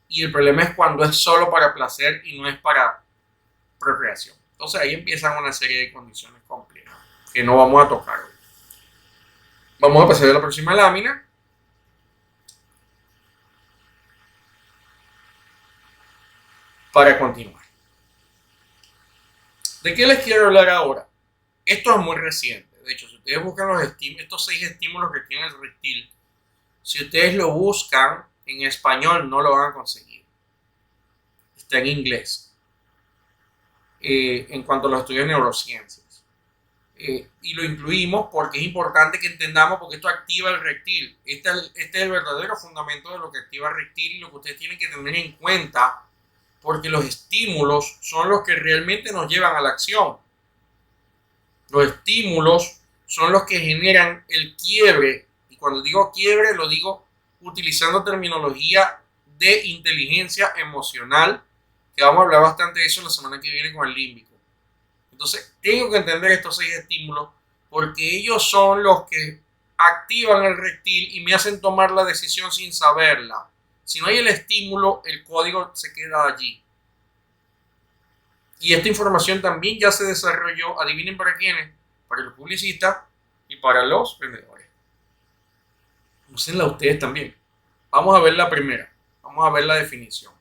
y el problema es cuando es solo para placer y no es para procreación. Entonces ahí empiezan una serie de condiciones complejas que no vamos a tocar hoy. Vamos a pasar a la próxima lámina. Para continuar. ¿De qué les quiero hablar ahora? Esto es muy reciente. De hecho, si ustedes buscan estos 6 estímulos que tiene el reptil, si ustedes lo buscan en español no lo van a conseguir. Está en inglés. En cuanto a los estudios de neurociencias. Y lo incluimos porque es importante que entendamos porque esto activa el reptil. Este es el verdadero fundamento de lo que activa el reptil y lo que ustedes tienen que tener en cuenta, porque los estímulos son los que realmente nos llevan a la acción. Los estímulos son los que generan el quiebre, y cuando digo quiebre lo digo utilizando terminología de inteligencia emocional, que vamos a hablar bastante de eso la semana que viene con el límbico. Entonces tengo que entender estos 6 estímulos porque ellos son los que activan el reptil y me hacen tomar la decisión sin saberla. Si no hay el estímulo, el código se queda allí. Y esta información también ya se desarrolló, adivinen para quiénes, para los publicistas y para los vendedores. úsenla ustedes también. Vamos a ver la primera. Vamos a ver la definición.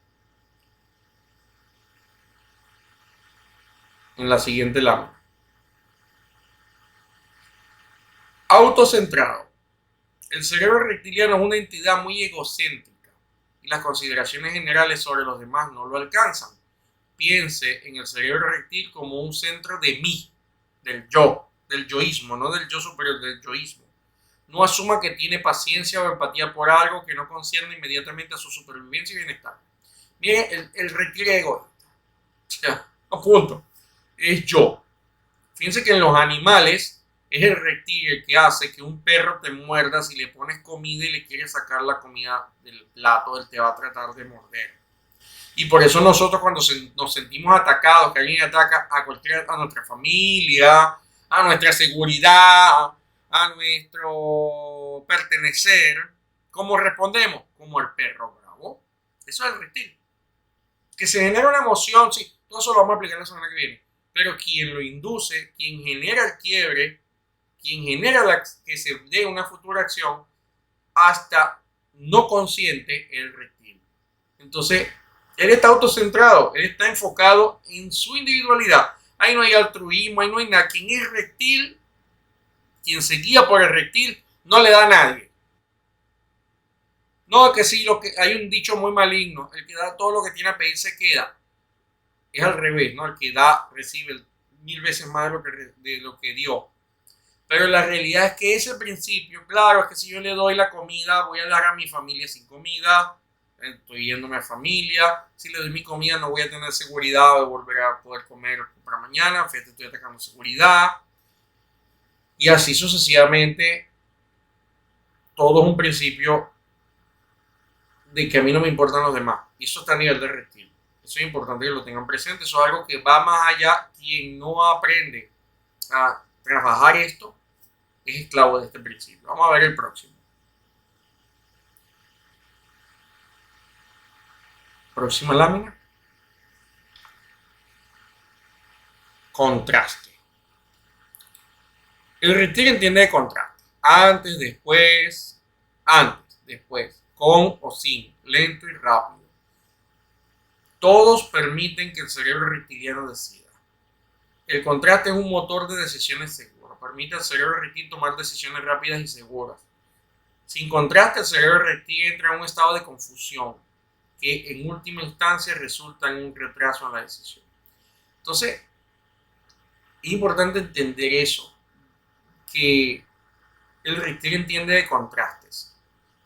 En la siguiente lámina. Autocentrado. El cerebro reptiliano es una entidad muy egocéntrica y las consideraciones generales sobre los demás no lo alcanzan. Piense en el cerebro reptil como un centro de mí, del yo, del yoísmo, no del yo superior, del yoísmo. No asuma que tiene paciencia o empatía por algo que no concierne inmediatamente a su supervivencia y bienestar. Miren, el reptil es egoísta. O sea, a punto. Es yo. Fíjense que en los animales es el reptil el que hace que un perro te muerda si le pones comida y le quieres sacar la comida del plato, él te va a tratar de morder. Y por eso nosotros cuando nos sentimos atacados, que alguien ataca a nuestra familia, a nuestra seguridad, a nuestro pertenecer, ¿cómo respondemos? Como el perro bravo. Eso es el reptil. Que se genera una emoción, sí, todo eso lo vamos a aplicar la semana que viene. Pero quien lo induce, quien genera el quiebre, quien genera que se dé una futura acción, hasta no consciente, el reptil. Entonces, él está autocentrado, él está enfocado en su individualidad. Ahí no hay altruismo, ahí no hay nada. Quien es reptil, quien se guía por el reptil, no le da a nadie. No, que sí, hay un dicho muy maligno, el que da todo lo que tiene a pedir se queda. Es al revés, ¿no? El que da recibe 1000 veces más de lo que dio. Pero la realidad es que ese principio, claro, es que si yo le doy la comida, voy a dar a mi familia sin comida, estoy yéndome a familia, si le doy mi comida no voy a tener seguridad de volver a poder comer para mañana, fíjate, estoy atacando seguridad. Y así sucesivamente, todo es un principio de que a mí no me importan los demás. Y eso está a nivel de reptil. Eso es importante que lo tengan presente. Eso es algo que va más allá. Quien no aprende a trabajar esto es esclavo de este principio. Vamos a ver el próximo. Próxima lámina. Contraste. El reptil entiende de contraste. Antes, después, con o sin, lento y rápido. Todos permiten que el cerebro reptiliano decida. El contraste es un motor de decisiones seguro. Permite al cerebro reptil tomar decisiones rápidas y seguras. Sin contraste, el cerebro reptil entra en un estado de confusión que en última instancia resulta en un retraso en la decisión. Entonces, es importante entender eso, que el reptil entiende de contrastes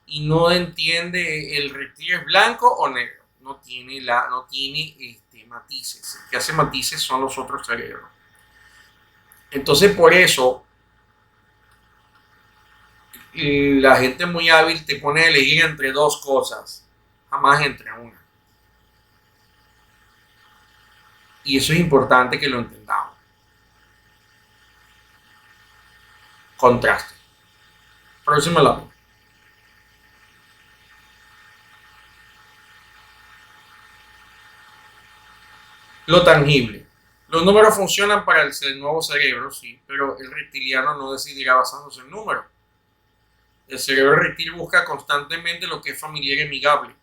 y no entiende el reptil es blanco o negro, no tiene matices. El que hace matices son los otros cerebros. Entonces, por eso la gente muy hábil te pone a elegir entre dos cosas, jamás entre una. Y eso es importante que lo entendamos. Contraste. Próxima lámina. Lo tangible. Los números funcionan para el nuevo cerebro, sí, pero el reptiliano no decidirá basándose en números. El cerebro reptil busca constantemente lo que es familiar y amigable,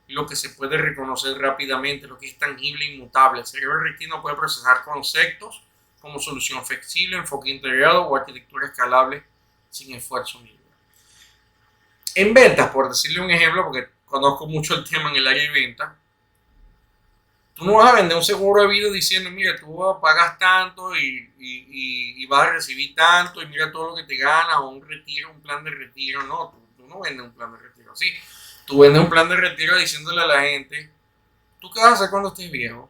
lo que se puede reconocer rápidamente, lo que es tangible e inmutable. El cerebro reptil no puede procesar conceptos como solución flexible, enfoque integrado o arquitectura escalable sin esfuerzo mínimo. En ventas, por decirle un ejemplo, porque conozco mucho el tema en el área de ventas, tú no vas a vender un seguro de vida diciendo, mira, tú pagas tanto y vas a recibir tanto y mira todo lo que te ganas, o un retiro, un plan de retiro. No, tú no vendes un plan de retiro así. Tú vendes un plan de retiro diciéndole a la gente, ¿tú qué vas a hacer cuando estés viejo?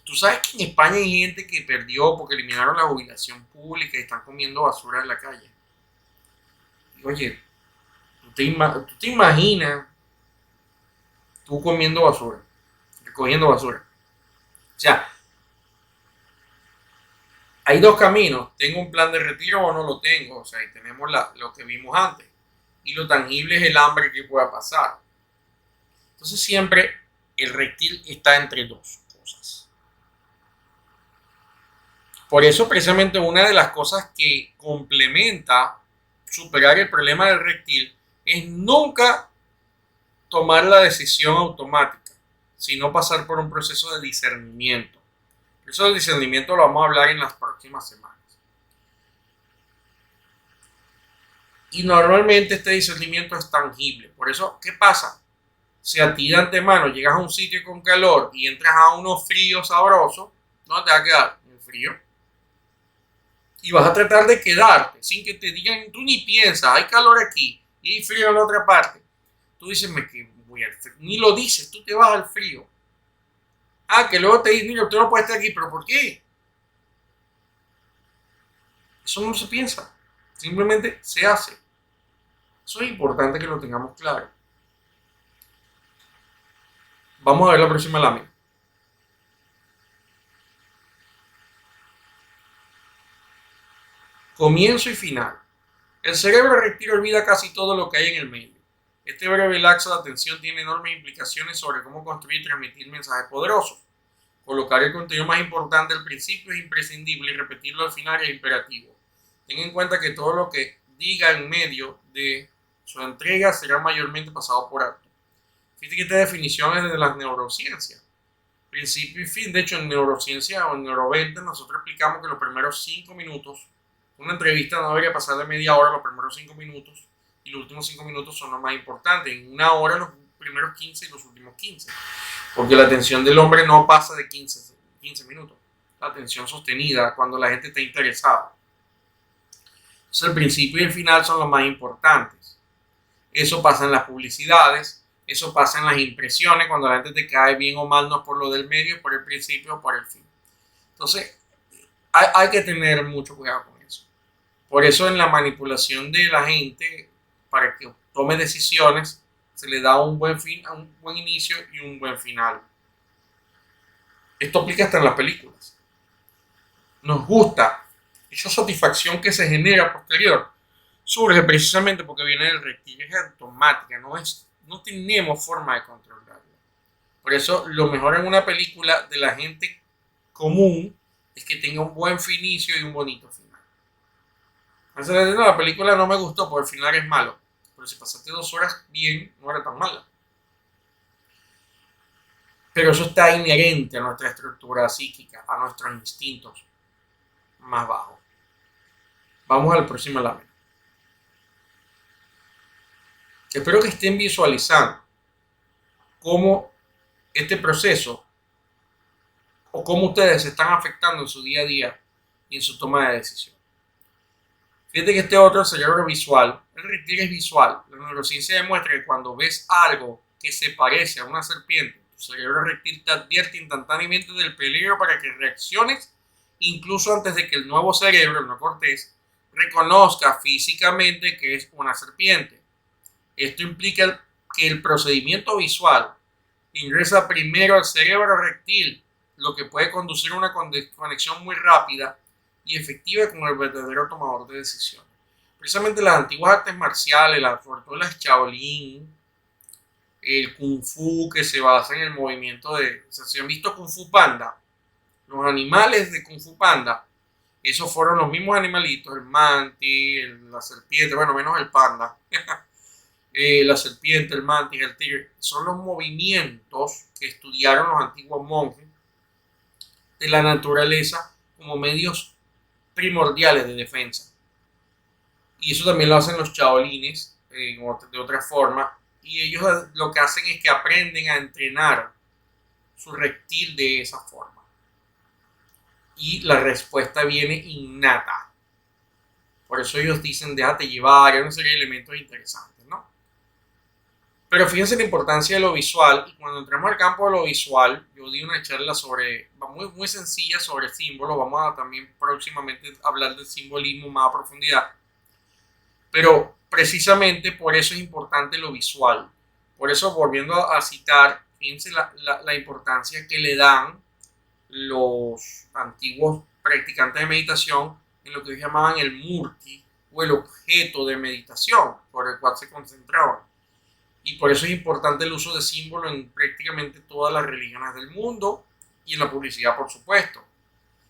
Tú sabes que en España hay gente que perdió porque eliminaron la jubilación pública y están comiendo basura en la calle. Y, oye, ¿tú te imaginas tú comiendo basura, recogiendo basura? O sea, hay dos caminos. ¿Tengo un plan de retiro o no lo tengo? O sea, y tenemos lo que vimos antes. Y lo tangible es el hambre que pueda pasar. Entonces siempre el reptil está entre dos cosas. Por eso precisamente una de las cosas que complementa superar el problema del reptil es nunca tomar la decisión automática, sino pasar por un proceso de discernimiento. Eso del discernimiento lo vamos a hablar en las próximas semanas. Y normalmente este discernimiento es tangible. Por eso, ¿qué pasa? Si a ti de antemano llegas a un sitio con calor y entras a uno frío sabroso, no te va a quedar en frío. Y vas a tratar de quedarte sin que te digan, tú ni piensas, hay calor aquí y hay frío en la otra parte. Tú dices, que voy al frío. Ni lo dices, tú te vas al frío. Que luego te dicen, usted no puede estar aquí, pero ¿por qué? Eso no se piensa, simplemente se hace. Eso es importante que lo tengamos claro. Vamos a ver la próxima lámina. Comienzo y final. El cerebro reptil olvida casi todo lo que hay en el medio. Este breve lapso de atención tiene enormes implicaciones sobre cómo construir y transmitir mensajes poderosos. Colocar el contenido más importante al principio es imprescindible y repetirlo al final es imperativo. Ten en cuenta que todo lo que diga en medio de su entrega será mayormente pasado por alto. Fíjate que esta definición es de las neurociencias. Principio y fin. De hecho, en neurociencia o en neuroventa nosotros explicamos que los primeros 5 minutos, una entrevista no debería pasar de media hora, los primeros 5 minutos, y los últimos 5 minutos son los más importantes. En una hora, los primeros 15 y los últimos 15. Porque la atención del hombre no pasa de 15 minutos. La atención sostenida, cuando la gente está interesada. Entonces, el principio y el final son los más importantes. Eso pasa en las publicidades, eso pasa en las impresiones, cuando la gente te cae bien o mal, no es por lo del medio, es por el principio o por el fin. Entonces, hay que tener mucho cuidado con eso. Por eso en la manipulación de la gente, para que tome decisiones, se le da un buen fin, un buen inicio y un buen final. Esto aplica hasta en las películas. Nos gusta esa satisfacción que se genera posterior. Surge precisamente porque viene del reptil, es automática, no tenemos forma de controlarla. Por eso lo mejor en una película de la gente común es que tenga un buen inicio y un bonito final. Entonces, no, la película no me gustó porque el final es malo. Pero si pasaste 2 horas bien, no era tan mala. Pero eso está inherente a nuestra estructura psíquica, a nuestros instintos más bajos. Vamos al próximo lámina. Espero que estén visualizando cómo este proceso o cómo ustedes se están afectando en su día a día y en su toma de decisión. Fíjate que este otro, el cerebro visual, el reptil es visual. La neurociencia demuestra que cuando ves algo que se parece a una serpiente, tu cerebro reptil te advierte instantáneamente del peligro para que reacciones, incluso antes de que el nuevo cerebro, el neocortés, reconozca físicamente que es una serpiente. Esto implica que el procedimiento visual ingresa primero al cerebro reptil, lo que puede conducir a una conexión muy rápida y efectiva con el verdadero tomador de decisiones. Precisamente las antiguas artes marciales, sobre todo las Shaolin, el Kung Fu, que se basa en el movimiento de... O sea, si han visto Kung Fu Panda, los animales de Kung Fu Panda, esos fueron los mismos animalitos, el mantis, la serpiente, bueno, menos el panda, la serpiente, el mantis, el tigre, son los movimientos que estudiaron los antiguos monjes de la naturaleza como medios primordiales de defensa. Y eso también lo hacen los chaolines de otra forma. Y ellos lo que hacen es que aprenden a entrenar su reptil de esa forma. Y la respuesta viene innata. Por eso ellos dicen, déjate llevar, hay una serie de elementos interesantes, ¿no? Pero fíjense la importancia de lo visual. Y cuando entramos al campo de lo visual, yo di una charla muy sencilla sobre símbolos. Vamos a también próximamente hablar del simbolismo más a profundidad. Pero precisamente por eso es importante lo visual. Por eso, volviendo a citar, fíjense la importancia que le dan los antiguos practicantes de meditación en lo que ellos llamaban el murti o el objeto de meditación por el cual se concentraban. Y por eso es importante el uso de símbolos en prácticamente todas las religiones del mundo y en la publicidad, por supuesto.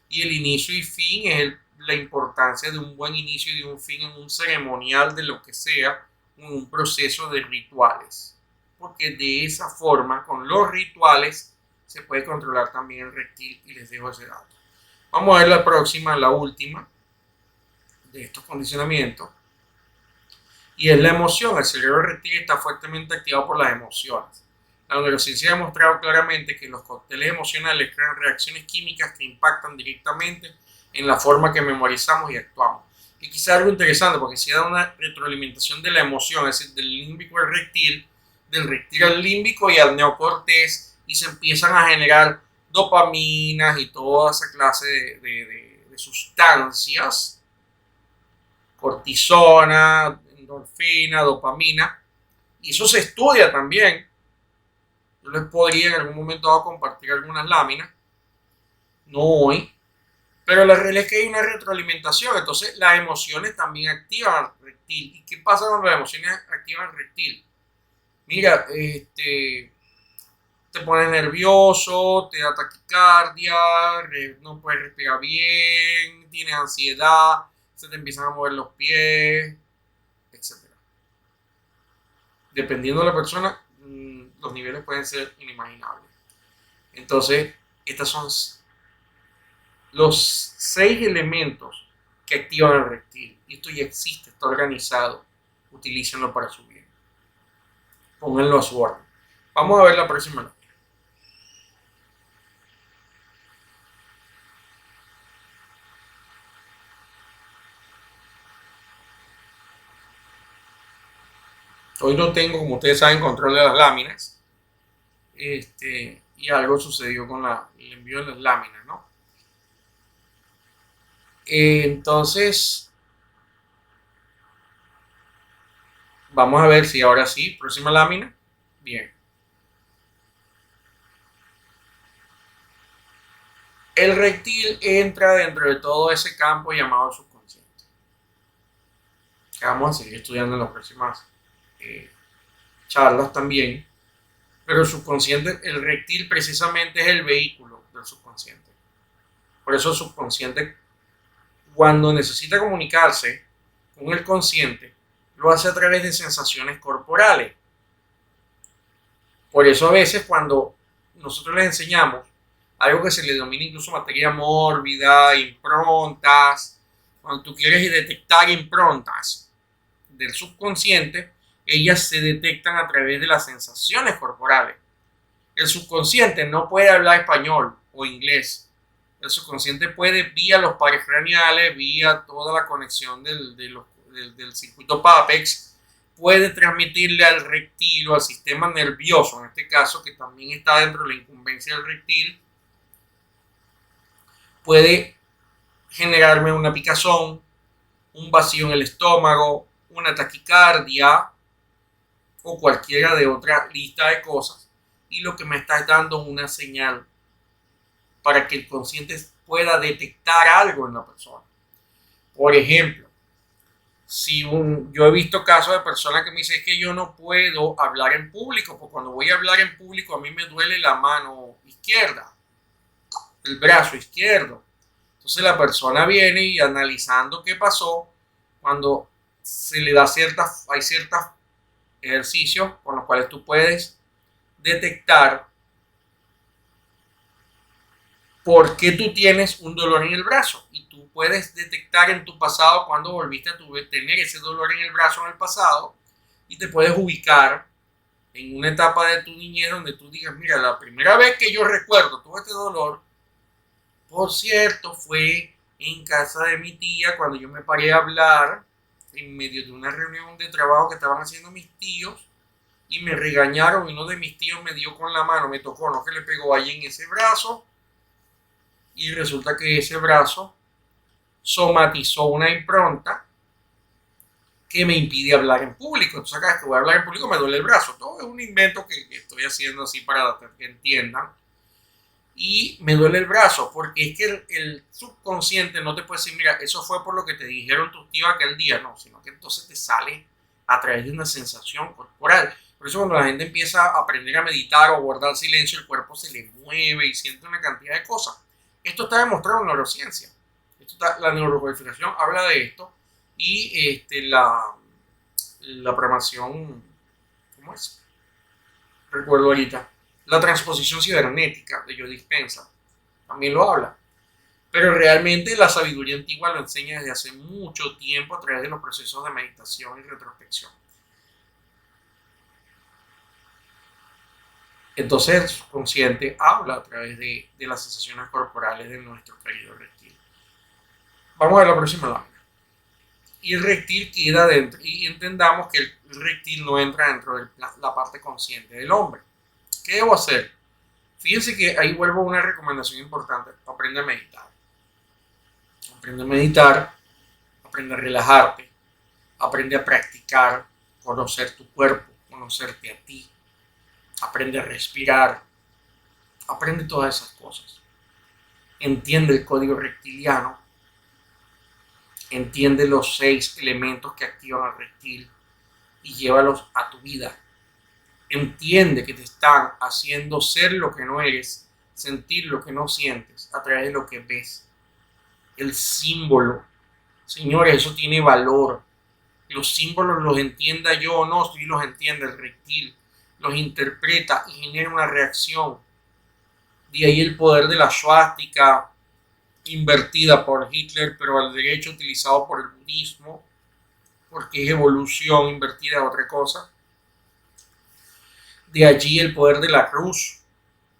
Y el inicio y fin es la importancia de un buen inicio y de un fin en un ceremonial de lo que sea, un proceso de rituales, porque de esa forma, con los rituales, se puede controlar también el reptil, y les dejo ese dato. Vamos a ver la próxima, la última de estos condicionamientos, y es la emoción. El cerebro reptil está fuertemente activado por las emociones. La neurociencia ha demostrado claramente que los cócteles emocionales crean reacciones químicas que impactan directamente en la forma que memorizamos y actuamos. Y quizá algo interesante, porque si da una retroalimentación de la emoción, es decir, del límbico al reptil, del reptil al límbico y al neocortés, y se empiezan a generar dopaminas y toda esa clase de sustancias, cortisona, endorfina, dopamina, y eso se estudia también. Yo les podría en algún momento compartir algunas láminas, no hoy, pero la realidad es que hay una retroalimentación. Entonces las emociones también activan al reptil. ¿Y qué pasa cuando las emociones activan al reptil? Mira, te pones nervioso, te da taquicardia, no puedes respirar bien, tienes ansiedad, se te empiezan a mover los pies, etcétera. Dependiendo de la persona, los niveles pueden ser inimaginables. Entonces, estos son los 6 elementos que activan el reptil. Y esto ya existe, está organizado. Utilícenlo para su bien. Pónganlo a su orden. Vamos a ver la próxima. Hoy no tengo, como ustedes saben, control de las láminas. Y algo sucedió con el envío de las láminas, ¿no? Entonces, vamos a ver si ahora sí, próxima lámina. Bien. El reptil entra dentro de todo ese campo llamado subconsciente, que vamos a seguir estudiando en las próximas charlas también. Pero el subconsciente, el reptil precisamente es el vehículo del subconsciente. Por eso el subconsciente, cuando necesita comunicarse con el consciente, lo hace a través de sensaciones corporales. Por eso a veces cuando nosotros les enseñamos algo que se le denomina incluso materia mórbida, improntas, cuando tú quieres detectar improntas del subconsciente, ellas se detectan a través de las sensaciones corporales. El subconsciente no puede hablar español o inglés. El subconsciente puede, vía los pares craneales, vía toda la conexión del circuito PAPEX, puede transmitirle al reptil o al sistema nervioso, en este caso, que también está dentro de la incumbencia del reptil, puede generarme una picazón, un vacío en el estómago, una taquicardia o cualquiera de otra lista de cosas, y lo que me está dando es una señal para que el consciente pueda detectar algo en la persona. Por ejemplo, si yo he visto casos de personas que me dicen que yo no puedo hablar en público, porque cuando voy a hablar en público a mí me duele la mano izquierda, el brazo izquierdo. Entonces la persona viene y analizando qué pasó, cuando se le da hay ciertos ejercicios con los cuales tú puedes detectar por qué tú tienes un dolor en el brazo, y tú puedes detectar en tu pasado cuando volviste a tener ese dolor en el brazo en el pasado, y te puedes ubicar en una etapa de tu niñez donde tú digas, mira, la primera vez que yo recuerdo todo este dolor, por cierto, fue en casa de mi tía cuando yo me paré a hablar en medio de una reunión de trabajo que estaban haciendo mis tíos y me regañaron, y uno de mis tíos me dio con la mano, me tocó, no, que le pegó ahí en ese brazo, y resulta que ese brazo somatizó una impronta que me impide hablar en público. Entonces acá que voy a hablar en público me duele el brazo. Todo es un invento que estoy haciendo así para que entiendan. Y me duele el brazo porque es que el subconsciente no te puede decir, mira, eso fue por lo que te dijeron tus tíos aquel día, no, sino que entonces te sale a través de una sensación corporal. Por eso cuando la gente empieza a aprender a meditar o guardar silencio, el cuerpo se le mueve y siente una cantidad de cosas. Esto está demostrado en neurociencia. La neurocodificación habla de esto, y la programación, ¿cómo es? Recuerdo ahorita, la transposición cibernética de Joe Dispenza, también lo habla. Pero realmente la sabiduría antigua lo enseña desde hace mucho tiempo a través de los procesos de meditación y retrospección. Entonces el subconsciente habla a través de las sensaciones corporales de nuestro querido reptil. Vamos a ver la próxima lámina. Y el reptil queda dentro, y entendamos que el reptil no entra dentro de la parte consciente del hombre. ¿Qué debo hacer? Fíjense que ahí vuelvo a una recomendación importante. Aprende a meditar. Aprende a meditar, aprende a relajarte, aprende a practicar, conocer tu cuerpo, conocerte a ti, aprende a respirar, aprende todas esas cosas. Entiende el código reptiliano, entiende los 6 elementos que activan al reptil y llévalos a tu vida. Entiende que te están haciendo ser lo que no eres, sentir lo que no sientes a través de lo que ves. El símbolo, señores, eso tiene valor. Los símbolos los entienda yo o no, si los entiende el reptil, los interpreta y genera una reacción. De ahí el poder de la swástica invertida por Hitler, pero al derecho utilizado por el budismo, porque es evolución invertida a otra cosa. De allí el poder de la cruz,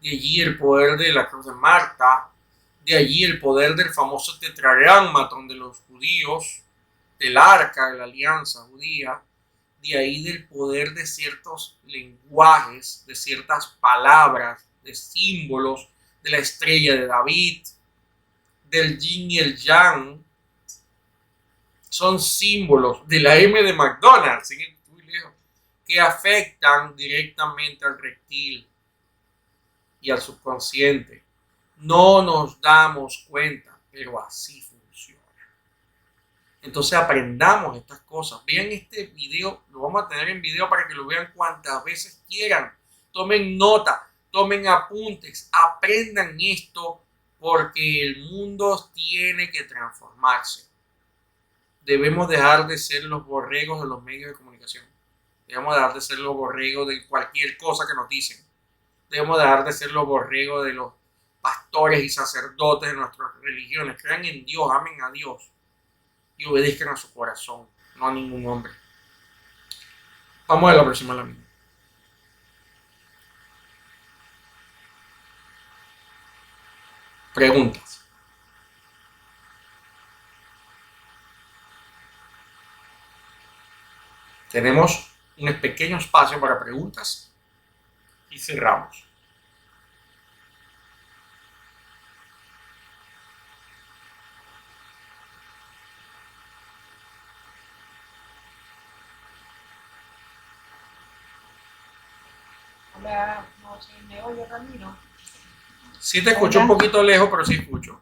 de allí el poder de la cruz de Marta, de allí el poder del famoso tetragrámaton de los judíos, del arca de la alianza judía, de ahí del poder de ciertos lenguajes, de ciertas palabras, de símbolos, de la estrella de David, del yin y el yang. Son símbolos de la M de McDonald's, que afectan directamente al reptil y al subconsciente. No nos damos cuenta, pero así funciona. Entonces aprendamos estas cosas. Vean este video, lo vamos a tener en video para que lo vean cuantas veces quieran. Tomen nota, tomen apuntes, aprendan esto porque el mundo tiene que transformarse. Debemos dejar de ser los borregos de los medios de comunicación. Debemos dejar de ser los borregos de cualquier cosa que nos dicen. Debemos dejar de ser los borregos de los pastores y sacerdotes de nuestras religiones. Crean en Dios, amen a Dios y obedezcan a su corazón, no a ningún hombre. Vamos a la próxima lámina. Preguntas. Tenemos un pequeño espacio para preguntas y cerramos. Hola, noche, ¿me oye, Ramiro? Sí te escucho un poquito lejos, pero sí escucho.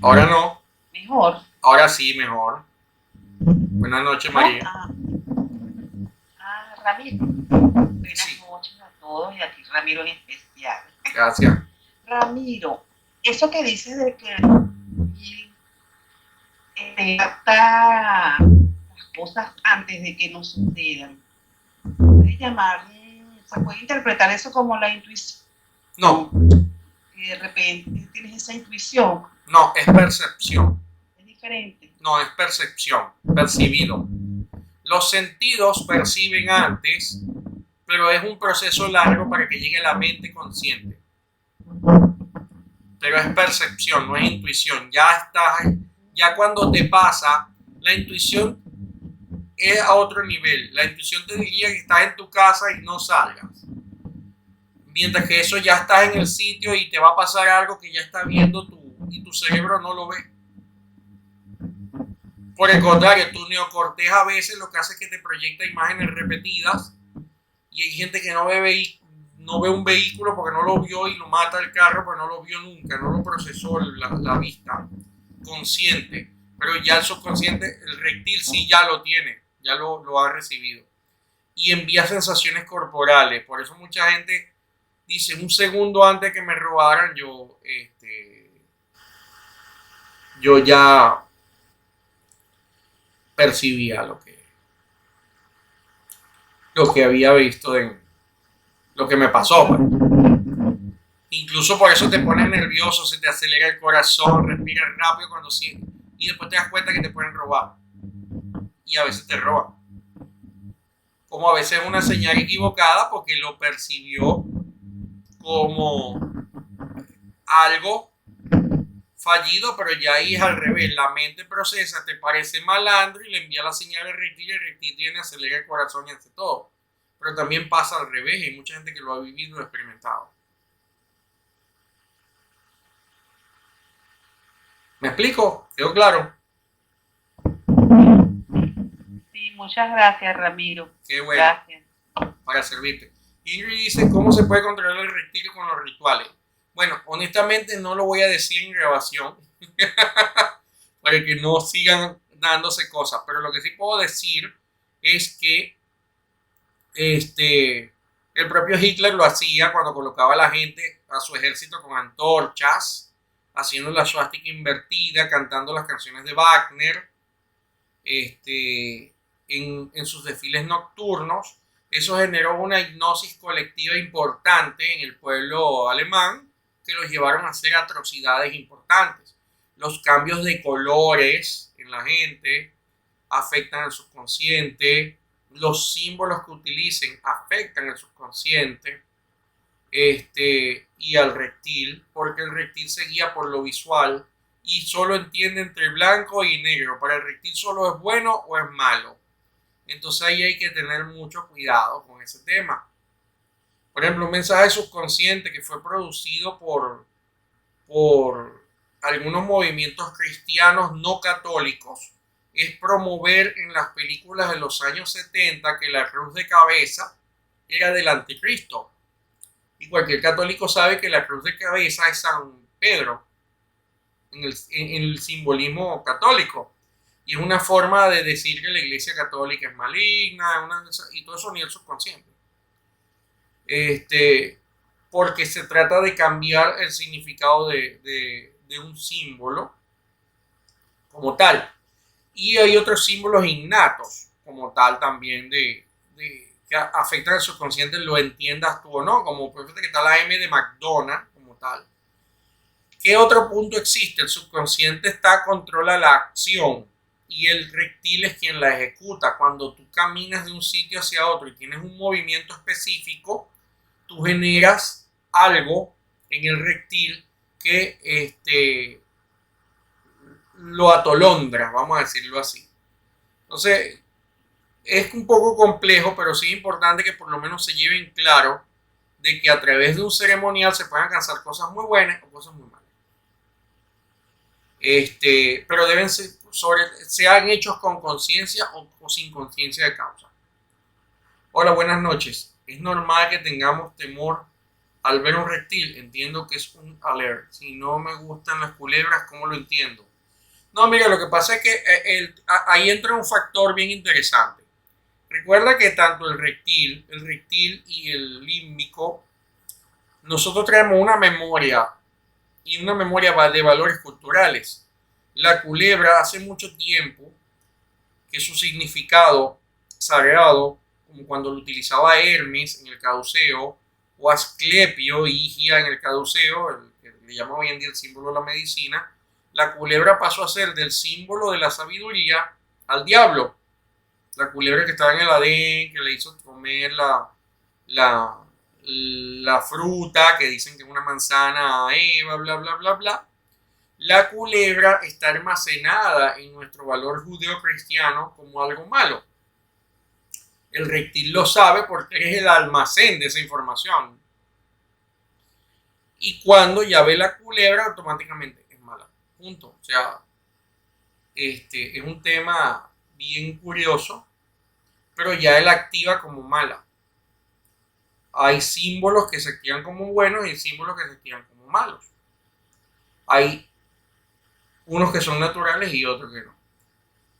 Ahora no. Mejor. Ahora sí, mejor. Buenas noches, María. Ramiro. Buenas noches a todos y a ti, Ramiro, en especial. Gracias. Ramiro, eso que dices de que trata las cosas antes de que nos sucedan, se puede interpretar eso como la intuición. No. Que de repente tienes esa intuición. No, es percepción. Es diferente. No, es percepción, percibido. Los sentidos perciben antes, pero es un proceso largo para que llegue a la mente consciente. Pero es percepción, no es intuición. Ya cuando te pasa, la intuición es a otro nivel. La intuición te diría que estás en tu casa y no salgas. Mientras que eso ya estás en el sitio y te va a pasar algo que ya estás viendo tú y tu cerebro no lo ve. Por el contrario, tu neocorteja a veces lo que hace es que te proyecta imágenes repetidas y hay gente que no ve un vehículo porque no lo vio y lo mata el carro porque no lo vio nunca, no lo procesó la vista consciente. Pero ya el subconsciente, el reptil sí ya lo tiene, ya lo ha recibido. Y envía sensaciones corporales. Por eso mucha gente dice, un segundo antes que me robaran, yo yo ya percibía lo que había visto en lo que me pasó. Pues. Incluso por eso te pones nervioso, se te acelera el corazón, respiras rápido cuando sí, y después te das cuenta que te pueden robar. Y a veces te roban. Como a veces es una señal equivocada porque lo percibió como algo fallido, pero ya ahí es al revés. La mente procesa, te parece malandro y le envía la señal al reptil y el reptil tiene, acelera el corazón y hace todo. Pero también pasa al revés. Hay mucha gente que lo ha vivido y lo ha experimentado. ¿Me explico? ¿Quedó claro? Sí, muchas gracias, Ramiro. Qué bueno. Gracias. Para servirte. Ingrid dice, ¿cómo se puede controlar el reptil con los rituales? Bueno, honestamente no lo voy a decir en grabación para que no sigan dándose cosas, pero lo que sí puedo decir es que el propio Hitler lo hacía cuando colocaba a la gente, a su ejército con antorchas, haciendo la suástica invertida, cantando las canciones de Wagner, en sus desfiles nocturnos. Eso generó una hipnosis colectiva importante en el pueblo alemán que los llevaron a hacer atrocidades importantes. Los cambios de colores en la gente afectan al subconsciente, los símbolos que utilicen afectan al subconsciente y al reptil, porque el reptil se guía por lo visual y solo entiende entre blanco y negro. Para el reptil solo es bueno o es malo. Entonces ahí hay que tener mucho cuidado con ese tema. Por ejemplo, un mensaje subconsciente que fue producido por algunos movimientos cristianos no católicos es promover en las películas de los años 70 que la cruz de cabeza era del anticristo. Y cualquier católico sabe que la cruz de cabeza es San Pedro en el simbolismo católico. Y es una forma de decir que la iglesia católica es maligna, y todo eso a nivel subconsciente. Porque se trata de cambiar el significado de un símbolo como tal. Y hay otros símbolos innatos como tal también que afectan al subconsciente, lo entiendas tú o no, como por ejemplo que está la M de McDonald's como tal. ¿Qué otro punto existe? El subconsciente controla la acción y el reptil es quien la ejecuta. Cuando tú caminas de un sitio hacia otro y tienes un movimiento específico, tú generas algo en el reptil que lo atolondra, vamos a decirlo así. Entonces, es un poco complejo, pero sí es importante que por lo menos se lleven claro de que a través de un ceremonial se pueden alcanzar cosas muy buenas o cosas muy malas. Pero deben ser, sean hechos con conciencia o sin conciencia de causa. Hola, buenas noches. Es normal que tengamos temor al ver un reptil. Entiendo que es un alert. Si no me gustan las culebras, ¿cómo lo entiendo? No, mira, lo que pasa es que ahí entra un factor bien interesante. Recuerda que tanto el reptil y el límbico, nosotros traemos una memoria y una memoria de valores culturales. La culebra hace mucho tiempo que su significado sagrado, como cuando lo utilizaba Hermes en el caduceo, o Asclepio y Higia en el caduceo, el que le llama hoy en día el símbolo de la medicina, la culebra pasó a ser del símbolo de la sabiduría al diablo. La culebra que estaba en el Adén, que le hizo comer la fruta, que dicen que es una manzana a Eva, bla, bla, bla, bla. La culebra está almacenada en nuestro valor judeo-cristiano como algo malo. El reptil lo sabe porque es el almacén de esa información. Y cuando ya ve la culebra, automáticamente es mala. Punto. O sea, es un tema bien curioso, pero ya él activa como mala. Hay símbolos que se activan como buenos y símbolos que se activan como malos. Hay unos que son naturales y otros que no.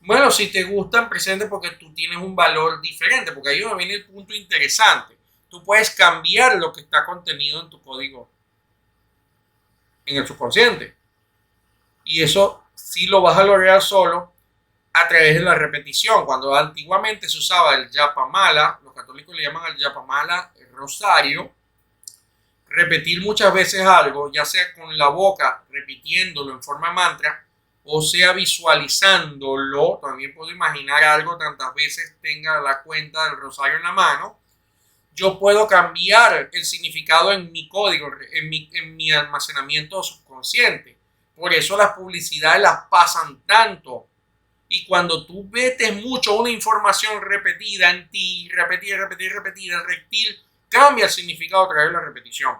Bueno, si te gustan, presente porque tú tienes un valor diferente, porque ahí viene el punto interesante. Tú puedes cambiar lo que está contenido en tu código, en el subconsciente. Y eso sí lo vas a lograr solo a través de la repetición. Cuando antiguamente se usaba el yapamala, los católicos le llaman al yapamala el rosario, repetir muchas veces algo, ya sea con la boca, repitiéndolo en forma mantra, o sea visualizándolo. También puedo imaginar algo tantas veces tenga la cuenta del rosario en la mano. Yo puedo cambiar el significado en mi código, en mi almacenamiento subconsciente. Por eso las publicidades las pasan tanto. Y cuando tú metes mucho una información repetida en ti, repetida, el reptil cambia el significado a través de la repetición.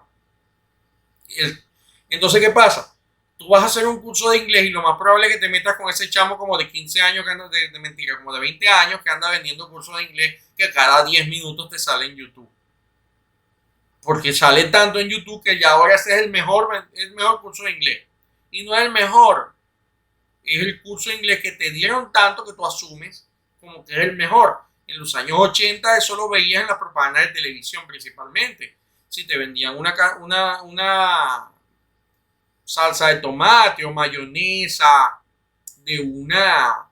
Entonces, ¿qué pasa? Tú vas a hacer un curso de inglés y lo más probable es que te metas con ese chamo como de 15 años, que anda de mentira, como de 20 años, que anda vendiendo cursos de inglés que cada 10 minutos te sale en YouTube. Porque sale tanto en YouTube que ya ahora ese es el mejor curso de inglés. Y no es el mejor. Es el curso de inglés que te dieron tanto que tú asumes como que es el mejor. En los años 80 eso lo veías en la propaganda de televisión principalmente. Si te vendían una salsa de tomate o mayonesa de una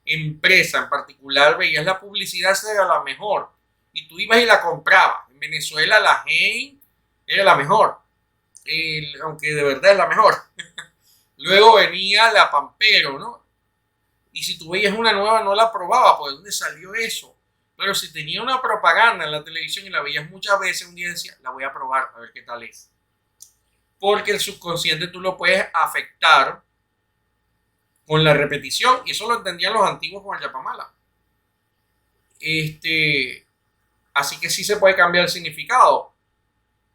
empresa en particular, veías la publicidad, esa era la mejor. Y tú ibas y la comprabas. En Venezuela la Heinz era la mejor. Aunque de verdad es la mejor. Luego venía la Pampero, ¿no? Y si tú veías una nueva no la probaba, pues ¿de dónde salió eso? Pero si tenía una propaganda en la televisión y la veías muchas veces, un día decía, la voy a probar a ver qué tal es. Porque el subconsciente tú lo puedes afectar con la repetición, y eso lo entendían los antiguos con el yapamala. Así que sí se puede cambiar el significado.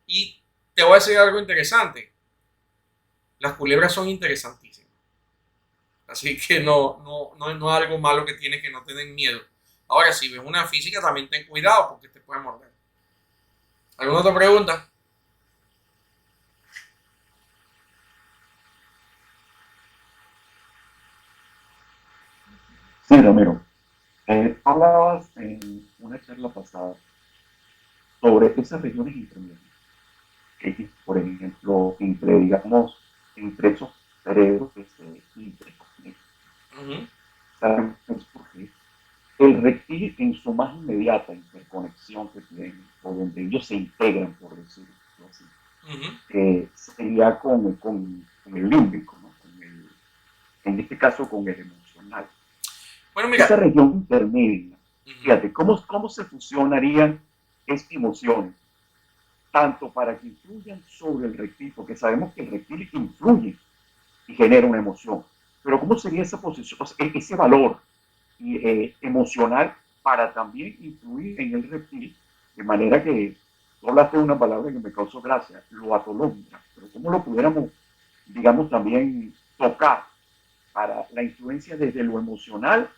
Y te voy a decir algo interesante. Las culebras son interesantísimas. Así que no es algo malo que tienes, que no te den miedo. Ahora, si ves una física, también ten cuidado porque te puede morder. ¿Alguna otra pregunta? Sí, Ramiro. Hablabas en una charla pasada sobre esas regiones intermedias, que por ejemplo, entre, digamos, entre esos cerebros que se interconectan. ¿Sabes por qué? El reptil en su más inmediata interconexión que tienen, o donde ellos se integran, por decirlo así, sería con el límbico, ¿no? En este caso con el emocional. Bueno, mira. Esa región intermedia, fíjate, ¿cómo se fusionarían estas emociones? Tanto para que influyan sobre el reptil, porque sabemos que el reptil influye y genera una emoción, pero ¿cómo sería esa posición, ese valor emocional para también influir en el reptil, de manera que, tú hablaste de una palabra que me causó gracia, lo atolondra, pero cómo lo pudiéramos, digamos, también tocar para la influencia desde lo emocional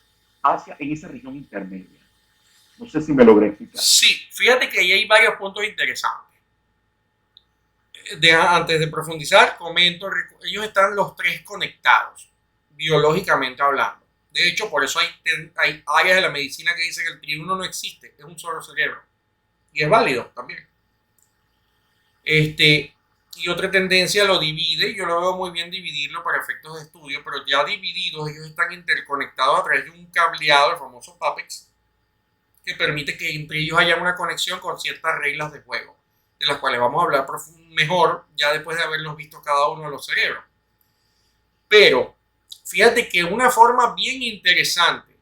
hacia en esa región intermedia? No sé si me logré explicar. Sí, fíjate que ahí hay varios puntos interesantes. Antes de profundizar, comento, ellos están los tres conectados, biológicamente hablando. De hecho, por eso hay áreas de la medicina que dicen que el triuno no existe, es un solo cerebro. Y es válido también. Y otra tendencia lo divide, yo lo veo muy bien dividirlo para efectos de estudio, pero ya divididos ellos están interconectados a través de un cableado, el famoso PAPEX, que permite que entre ellos haya una conexión con ciertas reglas de juego, de las cuales vamos a hablar mejor ya después de haberlos visto cada uno de los cerebros. Pero fíjate que una forma bien interesante,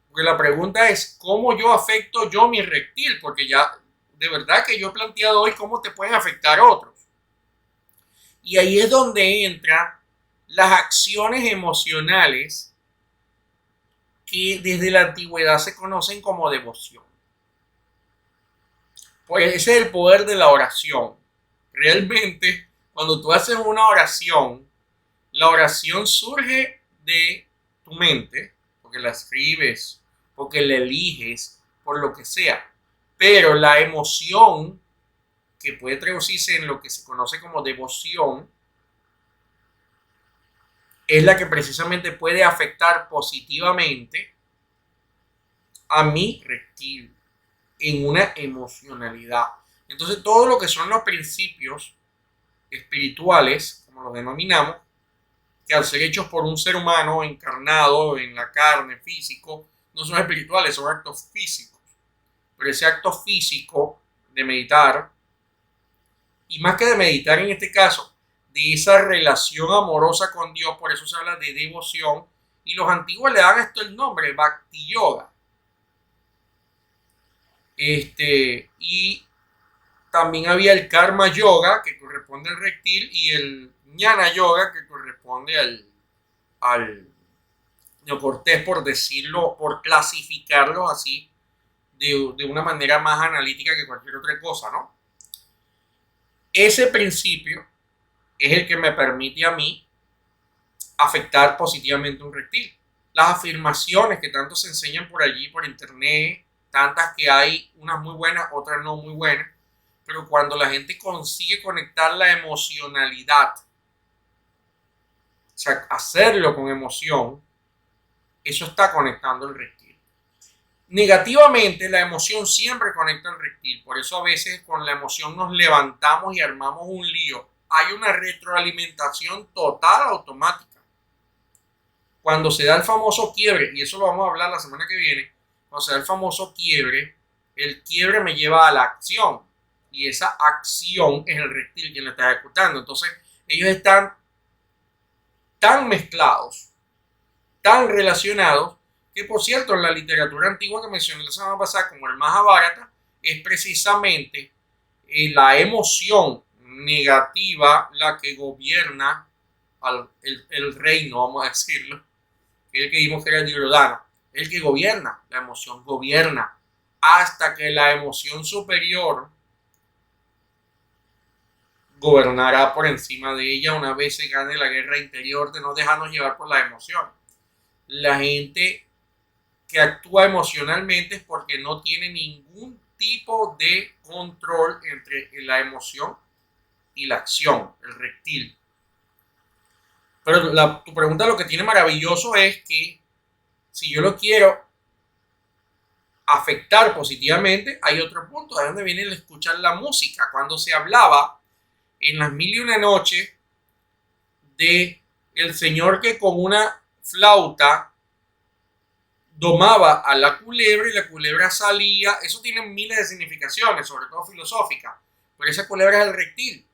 porque la pregunta es cómo yo afecto yo mi reptil, porque ya de verdad que yo he planteado hoy cómo te pueden afectar otros. Y ahí es donde entran las acciones emocionales que desde la antigüedad se conocen como devoción. Pues ese es el poder de la oración. Realmente, cuando tú haces una oración, la oración surge de tu mente, porque la escribes, porque la eliges, por lo que sea. Pero la emoción, que puede traducirse en lo que se conoce como devoción, es la que precisamente puede afectar positivamente a mi reptil en una emocionalidad. Entonces, todo lo que son los principios espirituales, como los denominamos, que al ser hechos por un ser humano encarnado en la carne, físico, no son espirituales, son actos físicos. Pero ese acto físico de meditar, y más que de meditar en este caso, de esa relación amorosa con Dios, por eso se habla de devoción, y los antiguos le dan esto el nombre, Bhakti Yoga. Y también había el Karma Yoga, que corresponde al reptil, y el Jnana Yoga, que corresponde al neocortés, por decirlo, por clasificarlo así, de una manera más analítica que cualquier otra cosa, ¿no? Ese principio es el que me permite a mí afectar positivamente un reptil. Las afirmaciones que tanto se enseñan por allí, por internet, tantas que hay, unas muy buenas, otras no muy buenas, pero cuando la gente consigue conectar la emocionalidad, o sea, hacerlo con emoción, eso está conectando el reptil. Negativamente, la emoción siempre conecta al reptil, por eso a veces con la emoción nos levantamos y armamos un lío. Hay una retroalimentación total automática. Cuando se da el famoso quiebre, y eso lo vamos a hablar la semana que viene, cuando se da el famoso quiebre, el quiebre me lleva a la acción, y esa acción es el reptil quien la está ejecutando. Entonces, ellos están tan mezclados, tan relacionados, que por cierto, en la literatura antigua que mencioné la semana pasada, como el Mahabharata, es precisamente la emoción negativa la que gobierna el reino, vamos a decirlo, que es el que vimos que era el Duryodhana, el que gobierna, la emoción gobierna, hasta que la emoción superior gobernará por encima de ella una vez se gane la guerra interior de no dejarnos llevar por las emociones. La gente que actúa emocionalmente es porque no tiene ningún tipo de control entre la emoción y la acción, el reptil. Pero tu pregunta lo que tiene maravilloso es que si yo lo quiero afectar positivamente, hay otro punto, de donde viene el escuchar la música. Cuando se hablaba en las mil y una noches de el señor que con una flauta domaba a la culebra y la culebra salía, eso tiene miles de significaciones, sobre todo filosóficas, pero esa culebra es el reptil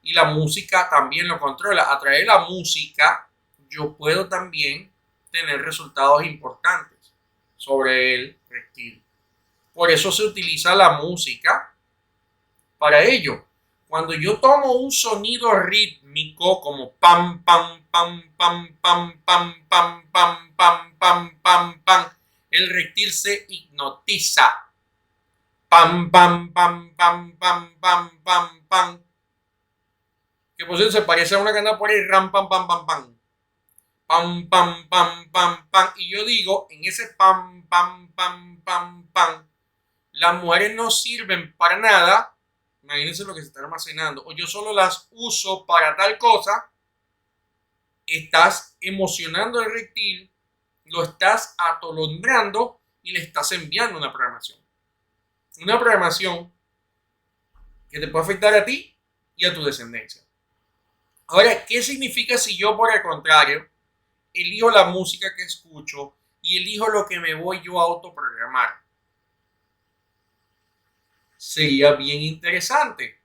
y la música también lo controla. A través de la música yo puedo también tener resultados importantes sobre el reptil. Por eso se utiliza la música para ello. Cuando yo tomo un sonido rítmico como pam, pam, pam, pam, pam, pam, pam, pam, pam, pam, pam, pam, el reptil se hipnotiza. Pam, pam, pam, pam, pam, pam, pam, pam. Que por cierto se parece a una que anda por ahí, ram, pam, pam, pam, pam. Pam, pam, pam, pam, pam. Y yo digo, en ese pam, pam, pam, pam, pam, las mujeres no sirven para nada. Imagínense lo que se está almacenando. O yo solo las uso para tal cosa. Estás emocionando al reptil, lo estás atolondrando y le estás enviando una programación. Una programación que te puede afectar a ti y a tu descendencia. Ahora, ¿qué significa si yo, por el contrario, elijo la música que escucho y elijo lo que me voy yo a autoprogramar? Sería bien interesante,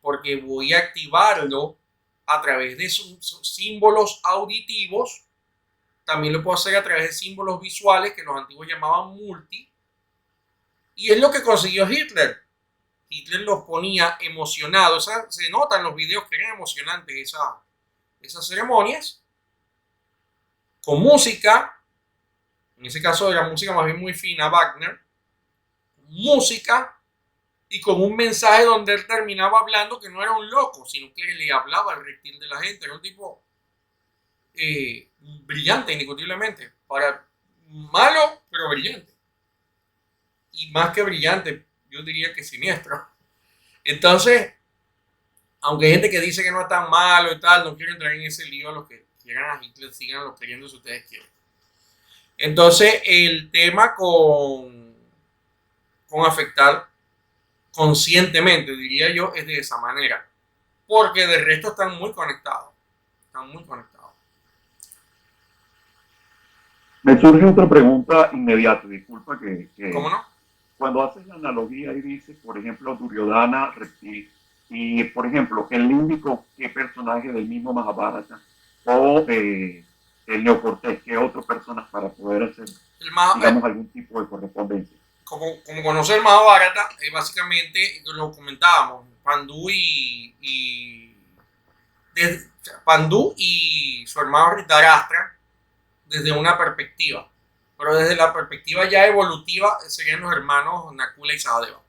porque voy a activarlo a través de sus símbolos auditivos. También lo puedo hacer a través de símbolos visuales que los antiguos llamaban multi. Y es lo que consiguió Hitler. Hitler los ponía emocionados. Se nota en los videos que eran emocionantes esas ceremonias. Con música. En ese caso era música más bien muy fina, Wagner. Música. Y con un mensaje donde él terminaba hablando que no era un loco, sino que le hablaba al reptil de la gente. Era un tipo brillante, indiscutiblemente. Malo, pero brillante. Y más que brillante, yo diría que siniestro. Entonces, aunque hay gente que dice que no es tan malo y tal, no quiero entrar en ese lío. A los que quieran a Hitler, sigan lo queriendo si ustedes quieren. Entonces, el tema con afectar conscientemente, diría yo, es de esa manera. Porque de resto están muy conectados. Están muy conectados. Me surge otra pregunta inmediata, disculpa ¿Cómo no? cuando haces la analogía y dices, por ejemplo, Duryodhana, reptil, y por ejemplo, el límbico, ¿qué personaje del mismo Mahabharata? O el neocortés, ¿qué otro personaje para poder hacer, digamos, algún tipo de correspondencia? Como conocer el Mahabharata, básicamente lo comentábamos, Pandú y su hermano Dhritarashtra desde una perspectiva, pero desde la perspectiva ya evolutiva serían los hermanos Nakula y Sahadeva,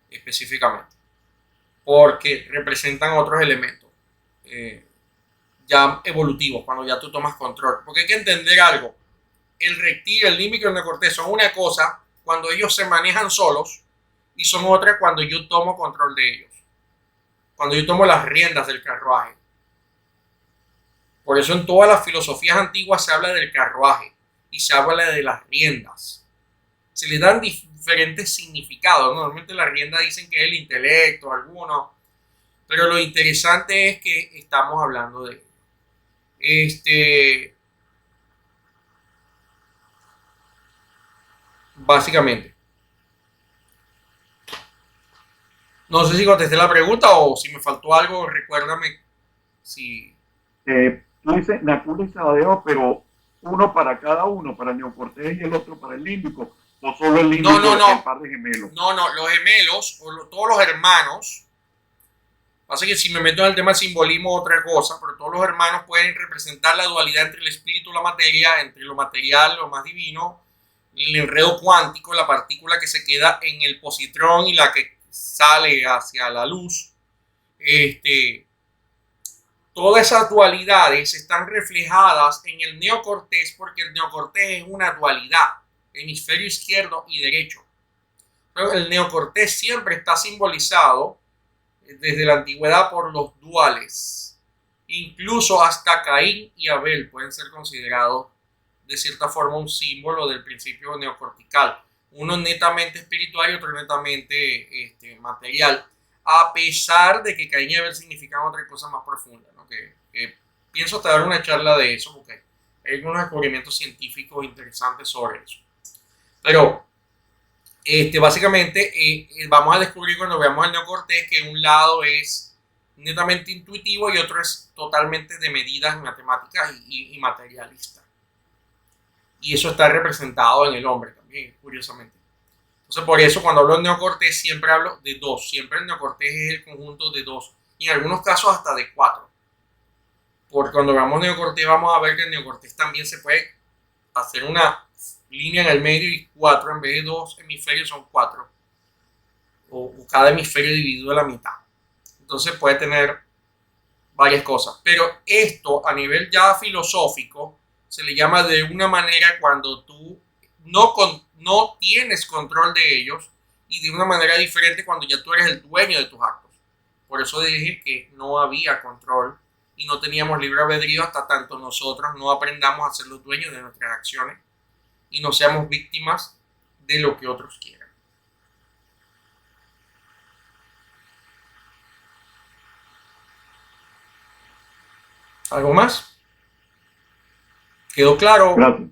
específicamente, porque representan otros elementos ya evolutivos, cuando ya tú tomas control, porque hay que entender algo, el reptil, el límbico y el neocortés son una cosa cuando ellos se manejan solos y son otra cuando yo tomo control de ellos, cuando yo tomo las riendas del carruaje. Por eso en todas las filosofías antiguas se habla del carruaje y se habla de las riendas. Se le dan diferentes significados. Normalmente las riendas dicen que es el intelecto, algunos, pero lo interesante es que estamos hablando de básicamente. No sé si contesté la pregunta o si me faltó algo, recuérdame si... Tú dices Nakula y Sahadeva, pero uno para cada uno, para el neocortés y el otro para el límbico, o solo el límbico el par de gemelos. No, los gemelos, todos los hermanos, pasa que si me meto en el tema del simbolismo otra cosa, pero todos los hermanos pueden representar la dualidad entre el espíritu y la materia, entre lo material, lo más divino, el enredo cuántico, la partícula que se queda en el positrón y la que sale hacia la luz. Todas esas dualidades están reflejadas en el neocortés porque el neocortés es una dualidad, hemisferio izquierdo y derecho. Pero el neocortés siempre está simbolizado desde la antigüedad por los duales. Incluso hasta Caín y Abel pueden ser considerados de cierta forma un símbolo del principio neocortical. Uno netamente espiritual y otro netamente material. A pesar de que Caín y Abel significan otra cosa más profunda, ¿no? que pienso hasta dar una charla de eso, porque hay algunos descubrimientos científicos interesantes sobre eso. Pero básicamente vamos a descubrir cuando veamos el neocortés que un lado es netamente intuitivo y otro es totalmente de medidas matemáticas y materialista. Y eso está representado en el hombre también, curiosamente. Entonces, por eso cuando hablo de neocortés siempre hablo de dos. Siempre el neocortés es el conjunto de dos. Y en algunos casos hasta de cuatro. Porque cuando veamos neocortés vamos a ver que el neocortés también se puede hacer una línea en el medio y cuatro. En vez de dos hemisferios son cuatro. O cada hemisferio dividido a la mitad. Entonces puede tener varias cosas. Pero esto a nivel ya filosófico se le llama de una manera cuando tú no tienes control de ellos y de una manera diferente cuando ya tú eres el dueño de tus actos. Por eso dije que no había control y no teníamos libre albedrío hasta tanto nosotros no aprendamos a ser los dueños de nuestras acciones y no seamos víctimas de lo que otros quieran. ¿Algo más? ¿Quedó claro? Gracias.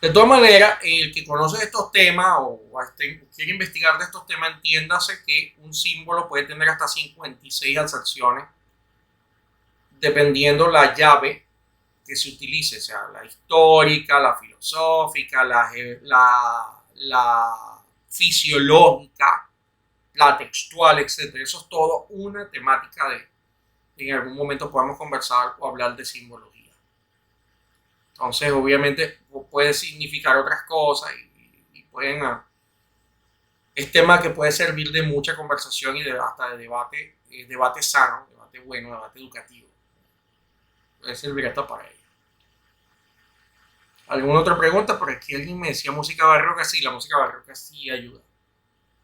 De todas maneras, el que conoce estos temas o quiere investigar de estos temas, entiéndase que un símbolo puede tener hasta 56 acepciones, dependiendo la llave que se utilice, o sea, la histórica, la filosófica, la fisiológica, la textual, etc. Eso es todo una temática de en algún momento podemos conversar o hablar de simbología. Entonces, obviamente, puede significar otras cosas y pueden... es tema que puede servir de mucha conversación y hasta de debate sano, debate bueno, debate educativo. Puede servir hasta para ello. ¿Alguna otra pregunta? Por aquí alguien me decía música barroca. Sí, la música barroca sí ayuda.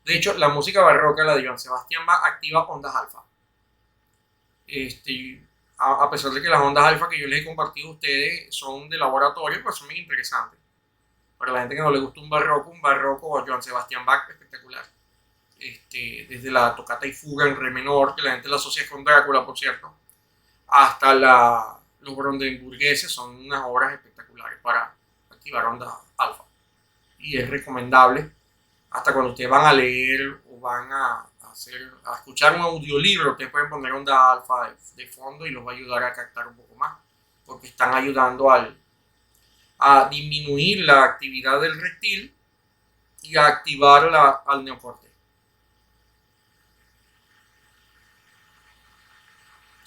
De hecho, la música barroca, la de Johann Sebastian Bach, activa ondas alfa. A pesar de que las ondas alfa que yo les he compartido a ustedes son de laboratorio, pues son muy interesantes. Para la gente que no le gusta un barroco o Johann Sebastian Bach, espectacular. Desde la tocata y fuga en re menor, que la gente la asocia con Drácula, por cierto, hasta los Brandenburgueses son unas obras espectaculares para activar onda alfa. Y es recomendable, hasta cuando ustedes van a leer o van a escuchar un audiolibro, ustedes pueden poner onda alfa de fondo y los va a ayudar a captar un poco más, porque están ayudando a disminuir la actividad del reptil y a activar al neocorte.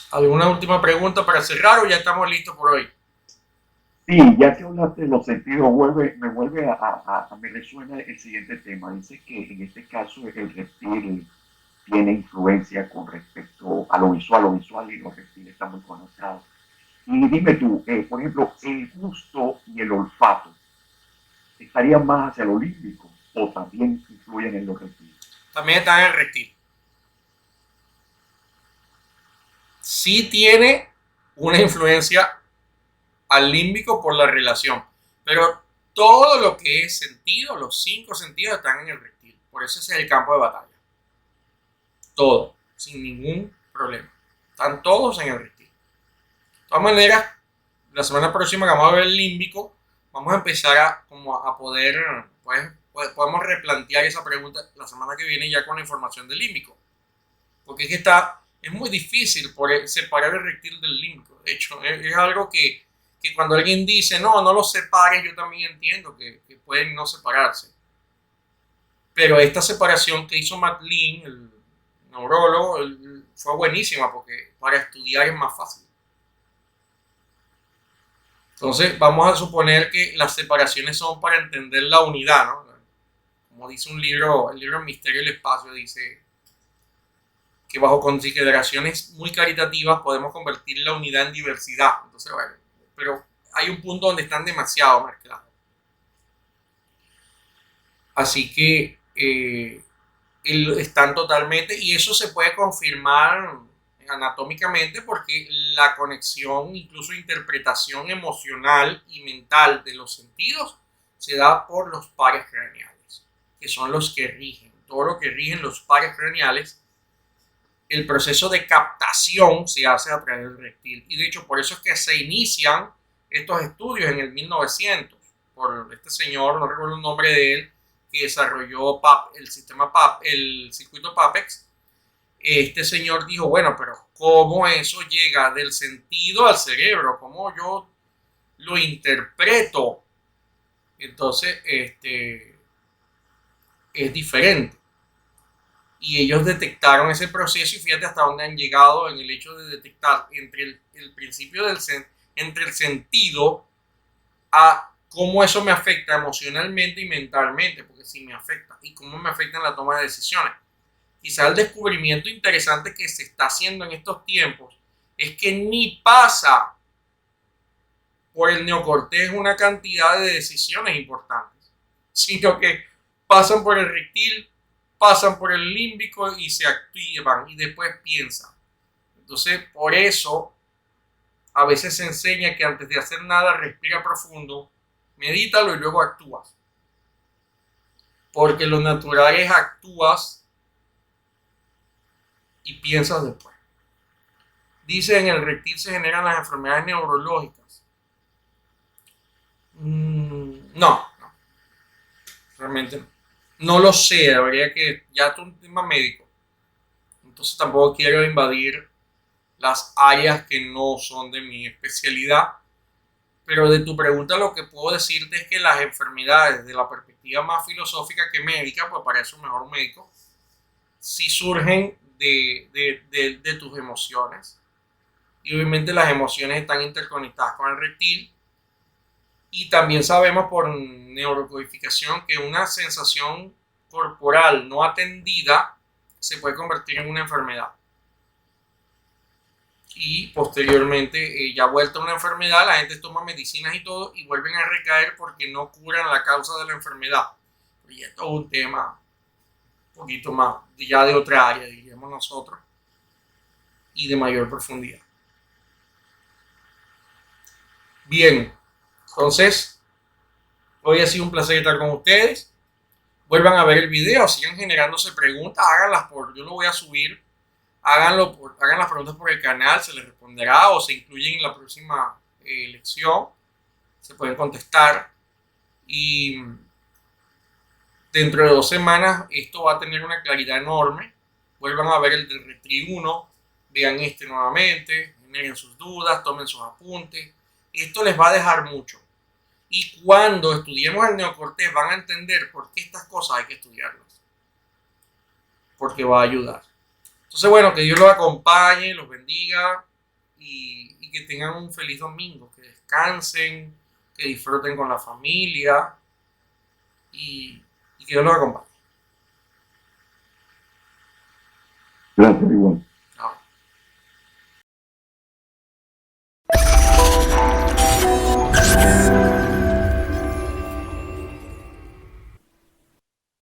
¿Alguna última pregunta para cerrar o ya estamos listos por hoy? Sí, ya que hablaste de los sentidos, me resuena el siguiente tema. Dice que en este caso el reptil tiene influencia con respecto a lo visual y los reptiles están muy conectados. Y dime tú, por ejemplo, el gusto y el olfato, ¿estarían más hacia lo límbico o también influyen en los reptiles? También está en el reptil. Sí tiene una influencia al límbico por la relación, pero todo lo que es sentido, los 5 sentidos están en el reptil. Por eso ese es el campo de batalla. Todo, sin ningún problema. Están todos en el reptil. De todas maneras, la semana próxima que vamos a ver el límbico, vamos a empezar a poder, pues, podemos replantear esa pregunta la semana que viene ya con la información del límbico. Porque es que es muy difícil separar el reptil del límbico. De hecho, es algo que cuando alguien dice, no lo separes, yo también entiendo que pueden no separarse. Pero esta separación que hizo Matt Lin, el neurólogo, fue buenísima porque para estudiar es más fácil. Entonces vamos a suponer que las separaciones son para entender la unidad, ¿no? Como dice un libro, el libro Misterio del Espacio, dice que bajo consideraciones muy caritativas podemos convertir la unidad en diversidad. Entonces, bueno, pero hay un punto donde están demasiado mezclados. Así que están totalmente, y eso se puede confirmar anatómicamente porque la conexión, incluso interpretación emocional y mental de los sentidos se da por los pares craneales, que son los que rigen, todo lo que rigen los pares craneales. El proceso de captación se hace a través del reptil, y de hecho por eso es que se inician estos estudios en el 1900 por este señor, no recuerdo el nombre de él, que desarrolló el sistema el circuito PAPEX. Este señor dijo, bueno, pero ¿cómo eso llega del sentido al cerebro? ¿Cómo yo lo interpreto? Entonces, es diferente. Y ellos detectaron ese proceso y fíjate hasta dónde han llegado en el hecho de detectar entre el principio entre el sentido a cómo eso me afecta emocionalmente y mentalmente, porque sí me afecta, y cómo me afecta en la toma de decisiones. Quizá el descubrimiento interesante que se está haciendo en estos tiempos es que ni pasa por el neocortés una cantidad de decisiones importantes, sino que pasan por el reptil, pasan por el límbico y se activan y después piensan. Entonces, por eso a veces se enseña que antes de hacer nada respira profundo, medítalo y luego actúas. Porque lo natural es actúas y piensas después. Dice, en el reptil se generan las enfermedades neurológicas. No, realmente no. No lo sé, habría que, ya es un tema médico. Entonces tampoco quiero invadir las áreas que no son de mi especialidad. Pero de tu pregunta lo que puedo decirte es que las enfermedades, de la perspectiva más filosófica que médica, pues para eso mejor un médico, sí surgen de tus emociones. Y obviamente las emociones están interconectadas con el reptil. Y también sabemos por neurocodificación que una sensación corporal no atendida se puede convertir en una enfermedad. Y posteriormente, ya vuelta una enfermedad, la gente toma medicinas y todo y vuelven a recaer porque no curan la causa de la enfermedad. Y esto es un tema un poquito más, ya de otra área, diríamos nosotros, y de mayor profundidad. Bien, entonces, hoy ha sido un placer estar con ustedes. Vuelvan a ver el video, sigan generándose preguntas, háganlas yo lo voy a subir hagan las preguntas por el canal, se les responderá o se incluyen en la próxima lección. Se pueden contestar y dentro de 2 semanas esto va a tener una claridad enorme. Vuelvan a ver el del Retreat 1, vean este nuevamente, generen sus dudas, tomen sus apuntes. Esto les va a dejar mucho. Y cuando estudiemos el neocortés van a entender por qué estas cosas hay que estudiarlas. Porque va a ayudar. Entonces, bueno, que Dios los acompañe, los bendiga y que tengan un feliz domingo, que descansen, que disfruten con la familia y que Dios los acompañe. Gracias, igual.